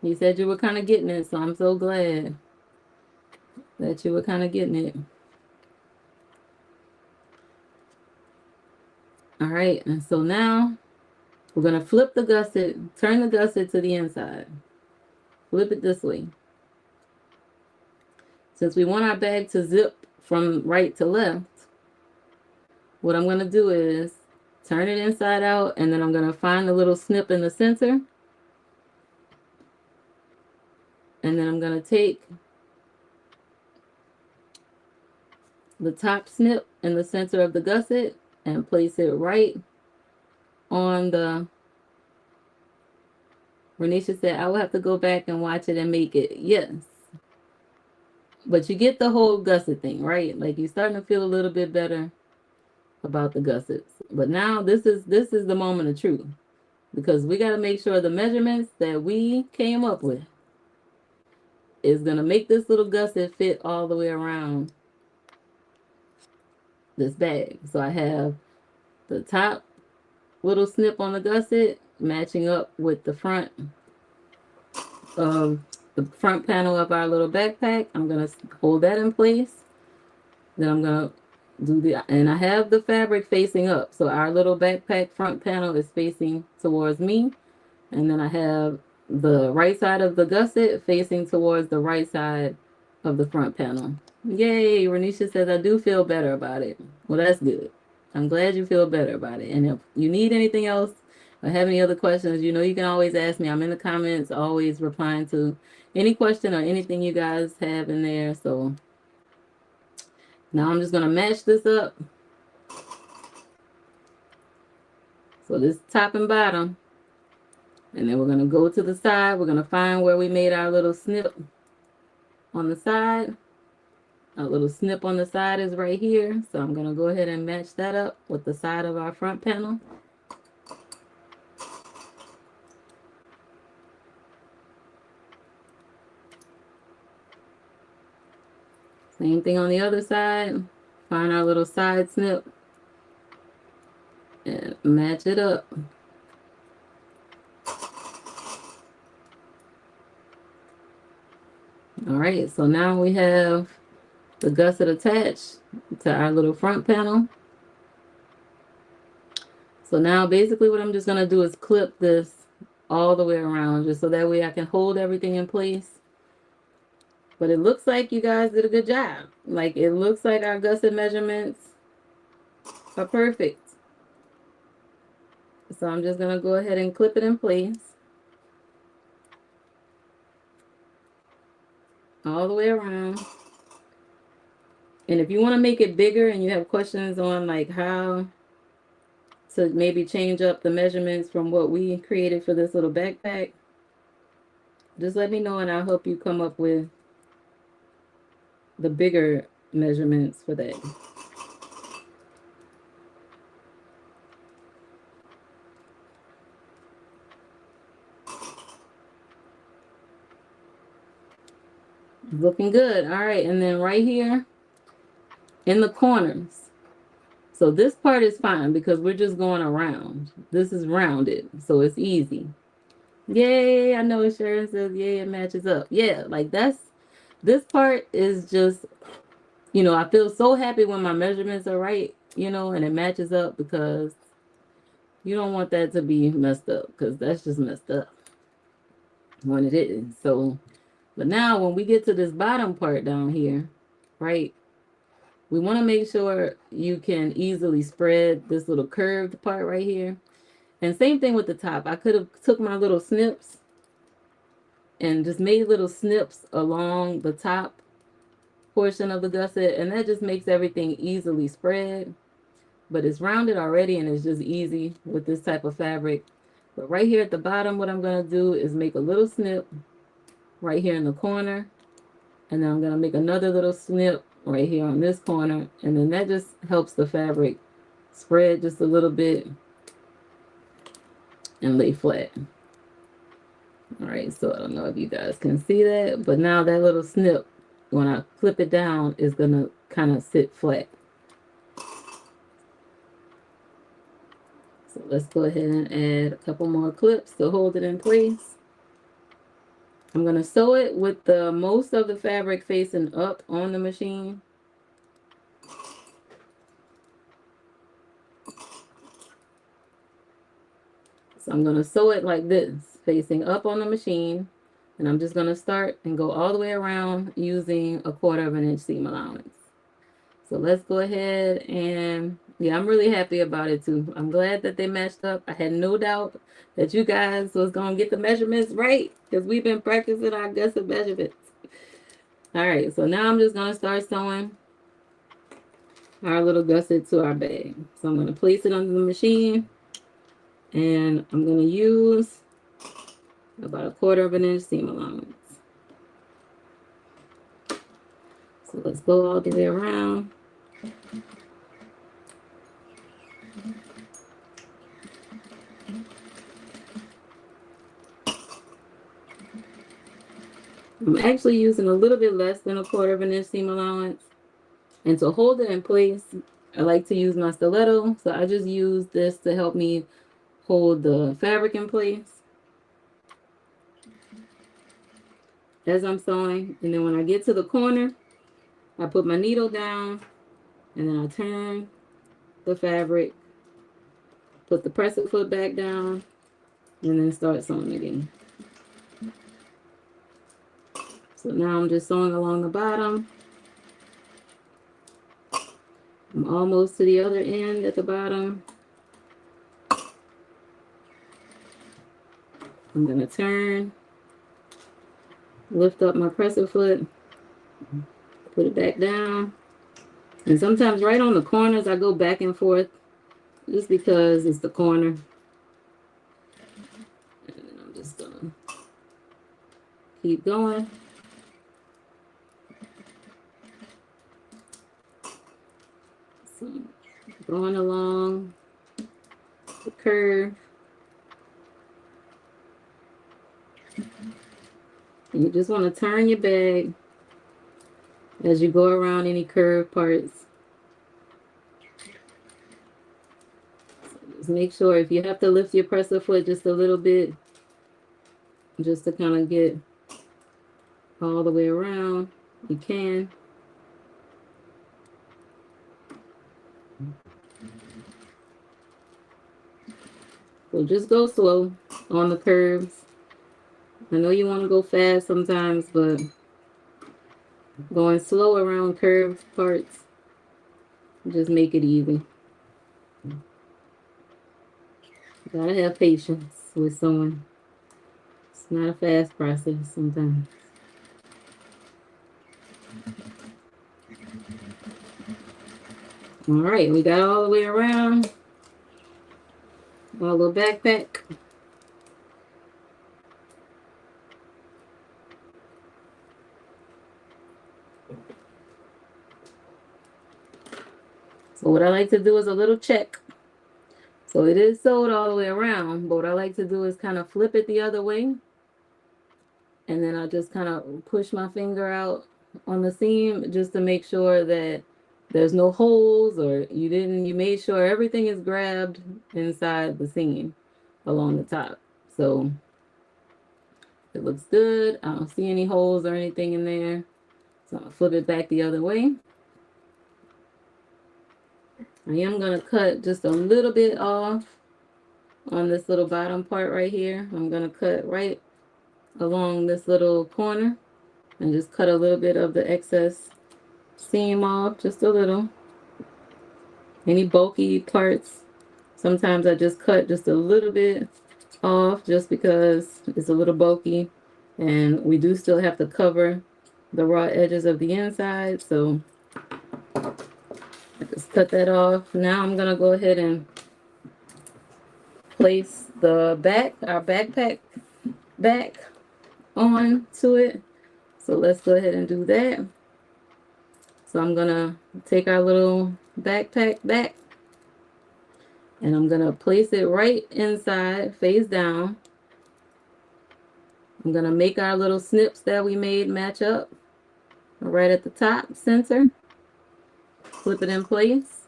You said you were kind of getting it, so I'm so glad that you were kind of getting it. All right, and so now we're going to flip the gusset, turn the gusset to the inside. Flip it this way. Since we want our bag to zip from right to left, what I'm going to do is turn it inside out, and then I'm going to find the little snip in the center. And then I'm going to take the top snip in the center of the gusset and place it right on the... Renisha said, I will have to go back and watch it and make it. Yes. But you get the whole gusset thing, right? Like you're starting to feel a little bit better about the gussets. But now this is the moment of truth. Because we got to make sure the measurements that we came up with is going to make this little gusset fit all the way around this bag. So I have the top little snip on the gusset matching up with the front of the front panel of our little backpack. I'm going to hold that in place. Then I'm going to do and I have the fabric facing up. So our little backpack front panel is facing towards me. And then I have the right side of the gusset facing towards the right side of the front panel. Yay, Renisha says I do feel better about it. Well, that's good. I'm glad you feel better about it. And if you need anything else or have any other questions, you know you can always ask me. I'm in the comments, always replying to any question or anything you guys have in there. So now I'm just going to match this up. So this top and bottom. And then we're going to go to the side. We're going to find where we made our little snip on the side. Our little snip on the side is right here. So I'm going to go ahead and match that up with the side of our front panel. Same thing on the other side. Find our little side snip and match it up. All right, so now we have the gusset attached to our little front panel. So now basically what I'm just going to do is clip this all the way around just so that way I can hold everything in place. But it looks like you guys did a good job. Like it looks like our gusset measurements are perfect. So I'm just going to go ahead and clip it in place all the way around. And if you want to make it bigger and you have questions on like how to maybe change up the measurements from what we created for this little backpack, just let me know and I'll help you come up with the bigger measurements for that. Looking good. All right, and then right here in the corners. So this part is fine because we're just going around. This is rounded, so it's easy. Yay, I know Sharon says, yay, it matches up. Yeah, like this part is just, you know, I feel so happy when my measurements are right, you know, and it matches up because you don't want that to be messed up because that's just messed up when it is. So, but now when we get to this bottom part down here, right, we want to make sure you can easily spread this little curved part right here. And same thing with the top. I could have took my little snips and just made little snips along the top portion of the gusset, and that just makes everything easily spread. But it's rounded already and it's just easy with this type of fabric. But right here at the bottom, what I'm going to do is make a little snip right here in the corner. And then I'm going to make another little snip right here on this corner. And then that just helps the fabric spread just a little bit and lay flat. All right, so I don't know if you guys can see that, but now that little snip, when I clip it down, is going to kind of sit flat. So let's go ahead and add a couple more clips to hold it in place. I'm going to sew it with the most of the fabric facing up on the machine. So I'm going to sew it like this, facing up on the machine. And I'm just going to start and go all the way around using a 1/4 of an inch seam allowance. So let's go ahead and, yeah, I'm really happy about it too. I'm glad that they matched up. I had no doubt that you guys was going to get the measurements right because we've been practicing our gusset measurements. All right, so now I'm just going to start sewing our little gusset to our bag. So I'm going to place it under the machine and I'm going to use about a 1/4 of an inch seam allowance. So let's go all the way around. I'm actually using a little bit less than a 1/4 of an inch seam allowance. And to hold it in place, I like to use my stiletto. So I just use this to help me hold the fabric in place. as I'm sewing. And then when I get to the corner, I put my needle down and then I turn the fabric, put the presser foot back down, and then start sewing again. So now I'm just sewing along the bottom. I'm almost to the other end at the bottom. I'm gonna turn, lift up my presser foot, put it back down. And sometimes right on the corners, I go back and forth just because it's the corner. And then I'm just gonna keep going. So going along the curve. And you just want to turn your bag as you go around any curved parts. So just make sure if you have to lift your presser foot just a little bit, just to kind of get all the way around, you can. So just go slow on the curves. I know you want to go fast sometimes, but going slow around curved parts, just make it easy. You gotta have patience with sewing. It's not a fast process sometimes. All right, we got all the way around our little backpack. So what I like to do is a little check. So it is sewed all the way around, but what I like to do is kind of flip it the other way. And then I just kind of push my finger out on the seam just to make sure that there's no holes, or you made sure everything is grabbed inside the seam along the top. So it looks good. I don't see any holes or anything in there. So I'll flip it back the other way. I am going to cut just a little bit off on this little bottom part right here. I'm going to cut right along this little corner and just cut a little bit of the excess seam off, just a little. Any bulky parts, sometimes I just cut just a little bit off just because it's a little bulky, and we do still have to cover the raw edges of the inside, so I just cut that off. Now I'm gonna go ahead and place the back, our backpack back on to it. So let's go ahead and do that. So I'm gonna take our little backpack back and I'm gonna place it right inside, face down. I'm gonna make our little snips that we made match up right at the top center. Flip it in place.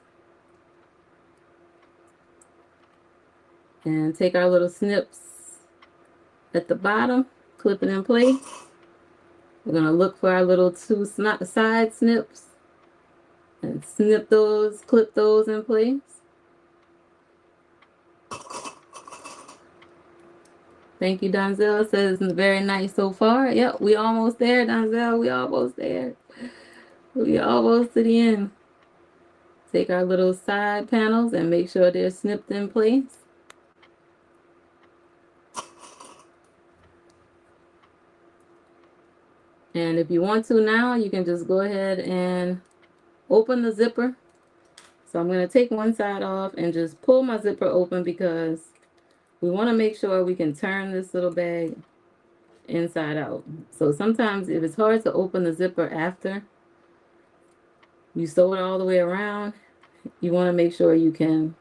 And take our little snips at the bottom, clip it in place. We're gonna look for our little two side snips and snip those, clip those in place. Thank you, Donzel. Says very nice so far. Yep, we almost there, Donzel. We almost there. We almost to the end. Take our little side panels and make sure they're snipped in place. And if you want to now, you can just go ahead and open the zipper. So I'm going to take one side off and just pull my zipper open because we want to make sure we can turn this little bag inside out. So sometimes if it's hard to open the zipper after you sew it all the way around, you want to make sure you can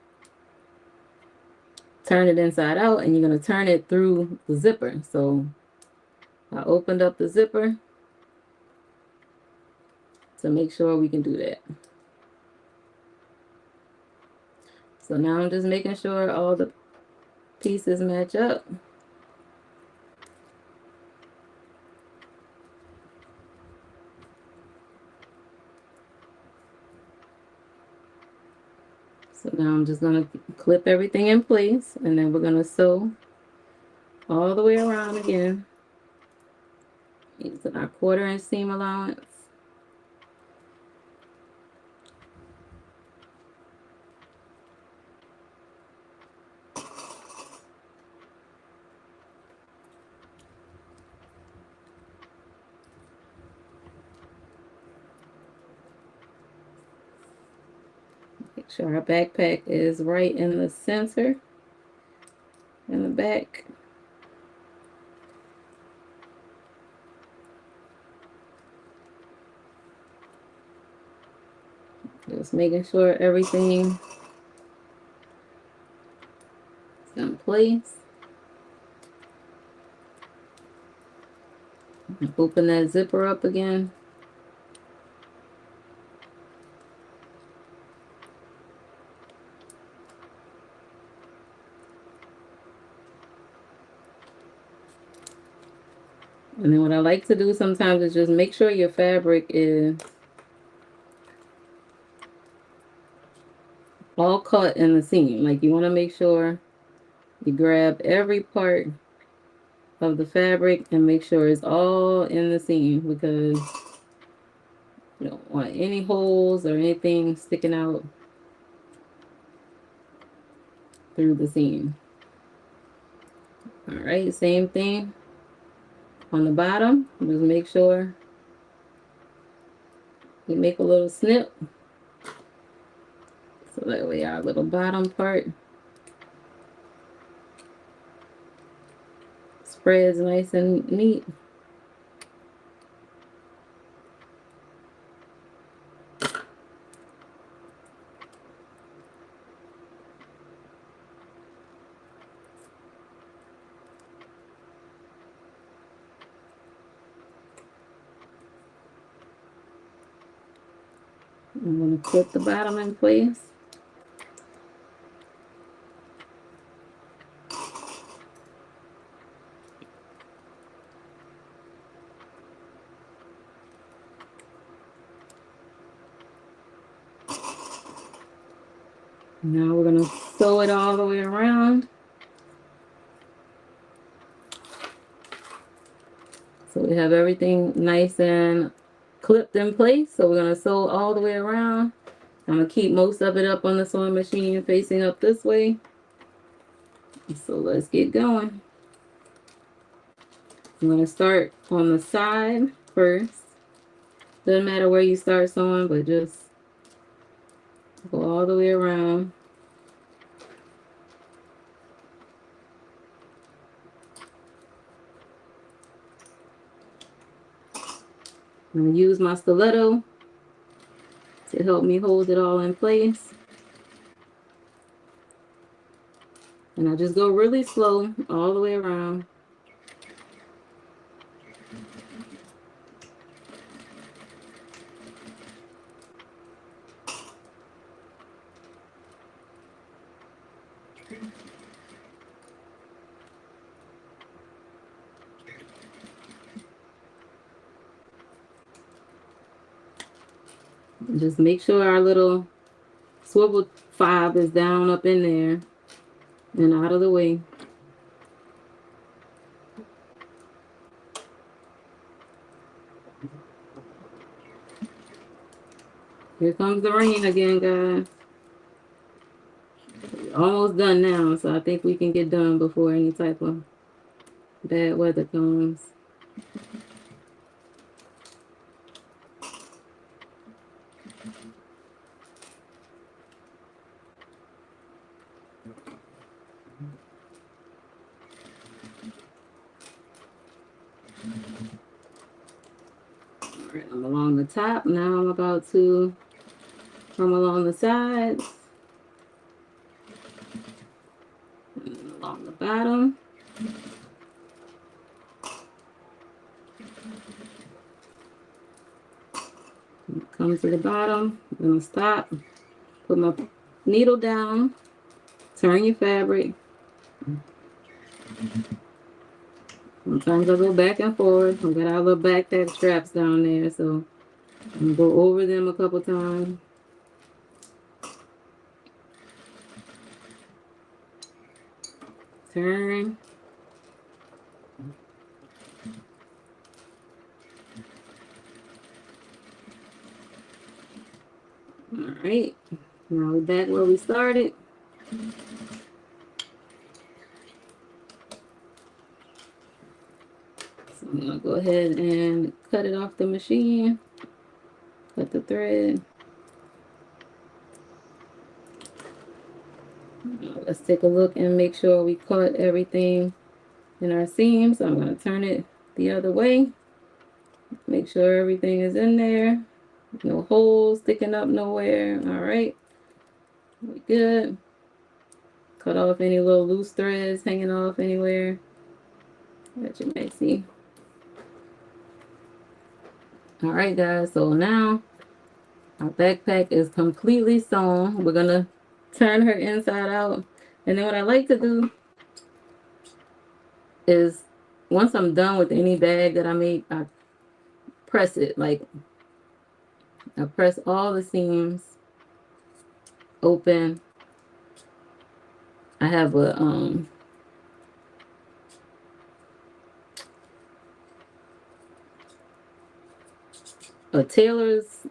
turn it inside out, and you're going to turn it through the zipper. So I opened up the zipper to make sure we can do that. So now I'm just making sure all the pieces match up. So now I'm just going to clip everything in place, and then we're going to sew all the way around again using our 1/4 inch seam allowance. Make sure our backpack is right in the center in the back. Just making sure everything is in place. Open that zipper up again. And then what I like to do sometimes is just make sure your fabric is all cut in the seam. Like, you want to make sure you grab every part of the fabric and make sure it's all in the seam, because you don't want any holes or anything sticking out through the seam. All right, same thing on the bottom. Just make sure you make a little snip, so that way our little bottom part spreads nice and neat. I'm going to clip the bottom in place. Now we're going to sew it all the way around. So we have everything nice and clipped in place. So we're going to sew all the way around. I'm going to keep most of it up on the sewing machine facing up this way. So let's get going. I'm going to start on the side first. Doesn't matter where you start sewing, but just go all the way around. I'm going to use my stiletto to help me hold it all in place. And I just go really slow all the way around. Just make sure our little swivel fob is down up in there and out of the way. Here comes the rain again, guys. We're almost done now, so I think we can get done before any type of bad weather comes. Alright, I'm along the top. Now I'm about to come along the sides and along the bottom. Come to the bottom. I'm going to stop. Put my needle down. Turn your fabric. Sometimes I go back and forth. I've got our little backpack straps down there, so I'm going to go over them a couple times. Turn. All right. Now we're back where we started. So I'm gonna go ahead and cut it off the machine. Cut the thread. Now let's take a look and make sure we cut everything in our seam. So I'm gonna turn it the other way. Make sure everything is in there. No holes sticking up nowhere. All right. We good. Cut off any little loose threads hanging off anywhere that you may see. All right, guys. So now our backpack is completely sewn. We're gonna turn her inside out. And then what I like to do is once I'm done with any bag that I make, I press it. Like I press all the seams open. I have a tailor's,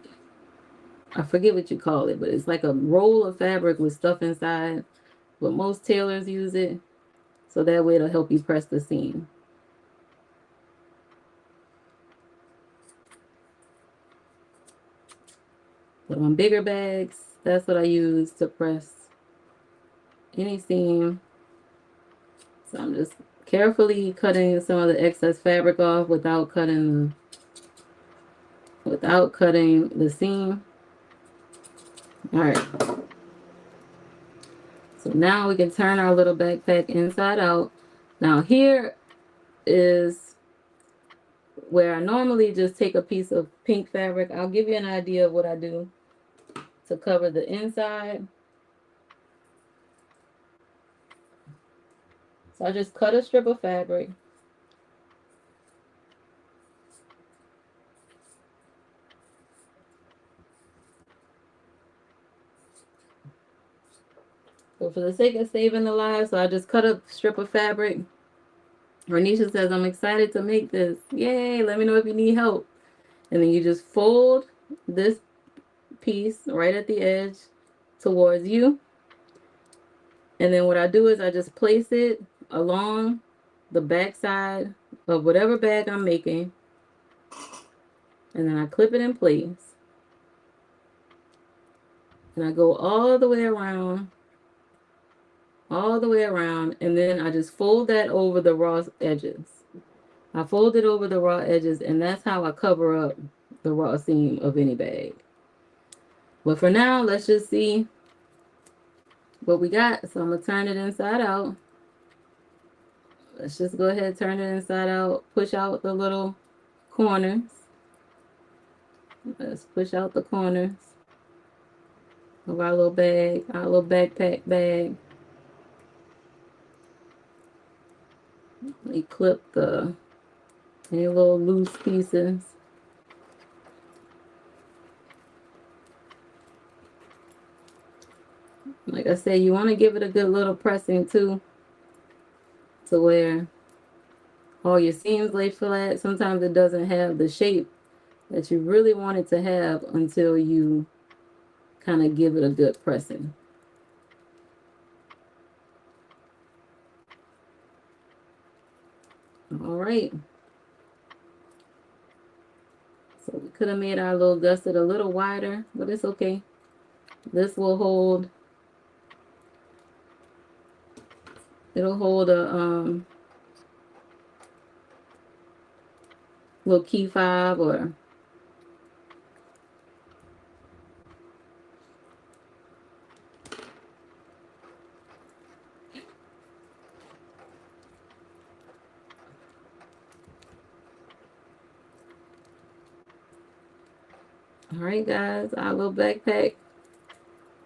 I forget what you call it, but it's like a roll of fabric with stuff inside. But most tailors use it, so that way it'll help you press the seam. But on bigger bags, that's what I use to press any seam. So I'm just carefully cutting some of the excess fabric off without cutting the seam. All right. So now we can turn our little backpack inside out. Now here is where I normally just take a piece of pink fabric. I'll give you an idea of what I do to cover the inside. So I just cut a strip of fabric. So for the sake of saving the lives, so I just cut a strip of fabric. Renisha says, I'm excited to make this. Yay, let me know if you need help. And then you just fold this piece right at the edge towards you. And then what I do is I just place it along the back side of whatever bag I'm making. And then I clip it in place. And I go all the way around. And then I just fold that over the raw edges. I fold it over the raw edges, and that's how I cover up the raw seam of any bag. But for now, let's just see what we got. So I'm going to turn it inside out. Let's just go ahead and turn it inside out. Push out the little corners. Let's push out the corners of our little bag, our little backpack bag. We clip any little loose pieces. Like I said, you want to give it a good little pressing too, to where all your seams lay flat. Sometimes it doesn't have the shape that you really want it to have until you kind of give it a good pressing. All right. So we could have made our little gusset a little wider, but it's okay. This will hold. It'll hold a little key fob or all right, guys, our little backpack.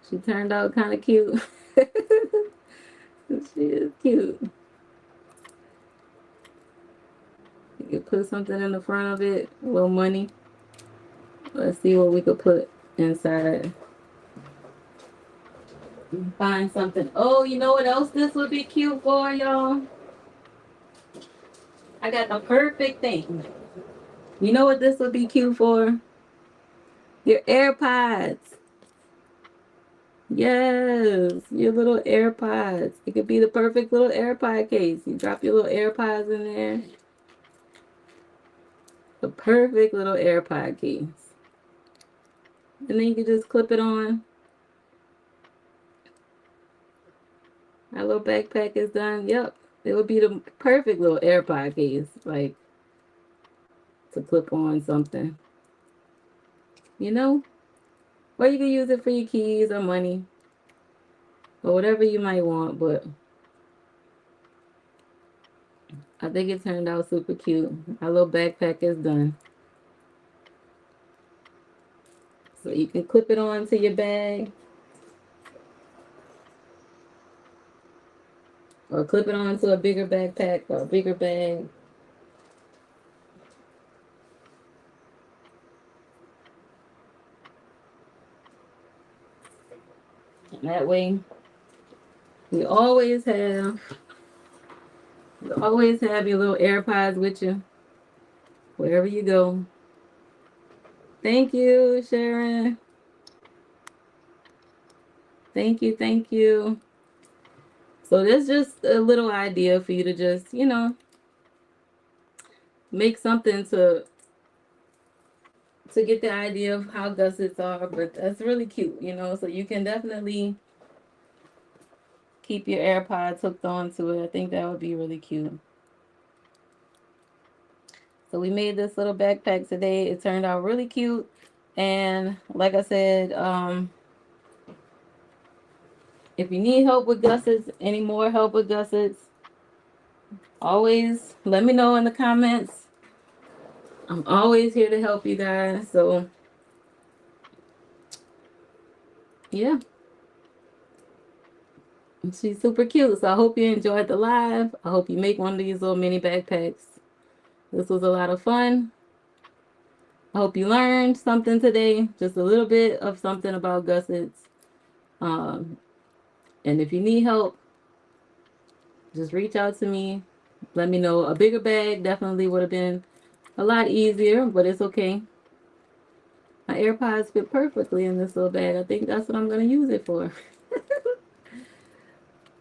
She turned out kind of cute. She is cute. You can put something in the front of it, a little money. Let's see what we could put inside. Find something. Oh, you know what else this would be cute for, y'all? I got the perfect thing. You know what this would be cute for? Your AirPods. Yes, your little AirPods. It could be the perfect little AirPod case. You drop your little AirPods in there. The perfect little AirPod case. And then you can just clip it on. Our little backpack is done. Yep. It would be the perfect little AirPod case. Like to clip on something. You know? Or you can use it for your keys or money. Or whatever you might want. But I think it turned out super cute. Our little backpack is done. So you can clip it on to your bag. Or clip it onto a bigger backpack or a bigger bag. And that way, you always have your little AirPods with you wherever you go. Thank you, Sharon. Thank you, thank you. So that's just a little idea for you to just, make something to get the idea of how gussets are, but that's really cute, so you can definitely keep your AirPods hooked onto it. I think that would be really cute. So we made this little backpack today. It turned out really cute. And like I said, if you need help with gussets, any more help with gussets, always let me know in the comments. I'm always here to help you guys. So yeah, she's super cute. So I hope you enjoyed the live. I hope you make one of these little mini backpacks. This was a lot of fun. I hope you learned something today, just a little bit of something about gussets. Um, and if you need help, just reach out to me. Let me know. A bigger bag definitely would have been a lot easier, but it's okay. My AirPods fit perfectly in this little bag. I think that's what I'm going to use it for.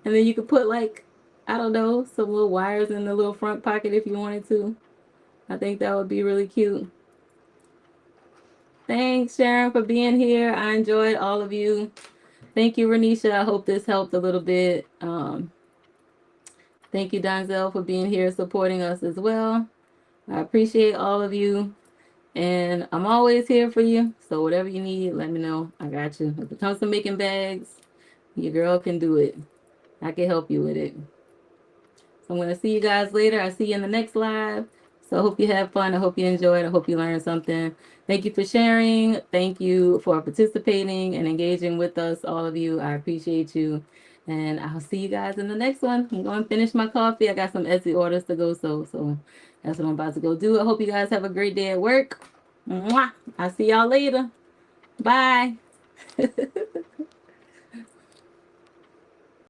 And then you could put like, I don't know, some little wires in the little front pocket if you wanted to. I think that would be really cute. Thanks, Sharon, for being here. I enjoyed all of you. Thank you, Renisha. I hope this helped a little bit. Thank you, Donzel, for being here supporting us as well. I appreciate all of you. And I'm always here for you. So whatever you need, let me know. I got you. If it comes to making bags, your girl can do it. I can help you with it. So I'm going to see you guys later. I'll see you in the next live. So I hope you have fun. I hope you enjoyed. I hope you learned something. Thank you for sharing. Thank you for participating and engaging with us, all of you. I appreciate you. And I'll see you guys in the next one. I'm going to finish my coffee. I got some Etsy orders to go. So that's what I'm about to go do. I hope you guys have a great day at work. Mwah. I'll see y'all later. Bye.